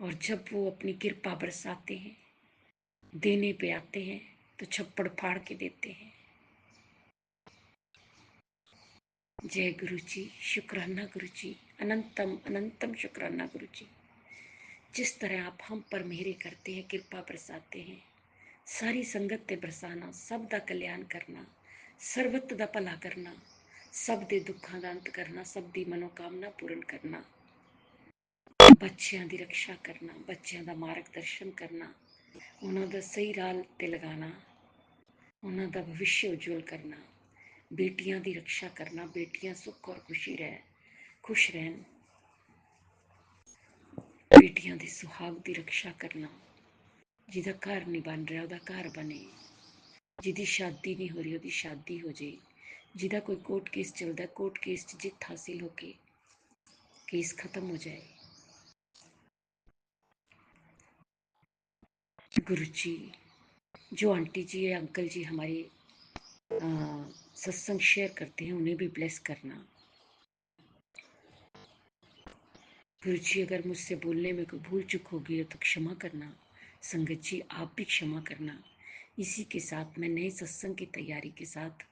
और जब वो अपनी कृपा बरसाते हैं, देने पे आते हैं, तो छप्पड़ फाड़ के देते हैं। जय गुरु जी, शुक्राना गुरु जी, अनंतम अनंतम शुक्राना गुरु जी। जिस तरह आप हम पर मेहरे करते हैं, कृपा बरसाते हैं, सारी संगत ते बरसाना, सब दा कल्याण करना, सर्वत दा भला करना, सब दे दुखां दा अंत करना, सब दी मनोकामना पूर्ण करना, ਬੱਚਿਆਂ ਦੀ रक्षा करना, ਬੱਚਿਆਂ ਦਾ मार्गदर्शन करना, ਉਹਨਾਂ ਦਾ सही राह ते लगाना, ਉਹਨਾਂ ਦਾ भविष्य उज्जवल करना, बेटियां ਦੀ रक्षा करना, बेटियां सुख और खुश रहन, बेटियां ਦੀ सुहाग ਦੀ रक्षा करना, ਜਿਹਦਾ घर नहीं बन रहा ਉਹਦਾ घर बने, ਜਿਹਦੀ शादी नहीं हो रही ਉਹਦੀ शादी हो जाए, ਜਿਹਦਾ कोई कोर्ट केस चलता कोर्ट केस 'ਚ जित हासिल होके केस खत्म हो जाए। गुरु जी, जो आंटी जी या अंकल जी हमारे सत्संग शेयर करते हैं उन्हें भी ब्लेस करना। गुरु जी, अगर मुझसे बोलने में कोई भूल चूक होगी तो क्षमा करना। संगत जी, आप भी क्षमा करना। इसी के साथ मैं नए सत्संग की तैयारी के साथ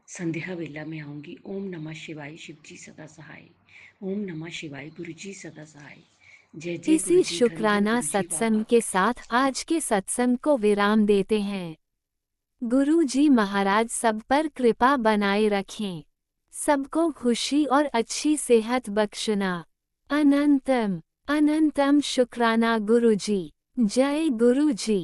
संध्या वेला में आऊंगी। ओम नमः शिवाय, शिव जी सदा सहाय। ओम नमः शिवाय, गुरु जी सदा सहाय। जय जय गुरु इसी जी, धन धन शुक्राना गुरु जी सत्संग बाबा। के साथ आज के सत्संग को विराम देते हैं। गुरु जी महाराज सब पर कृपा बनाए रखें, सबको खुशी और अच्छी सेहत बख्शना। अनंतम अनंतम शुक्राना गुरु जी। जय गुरु जी।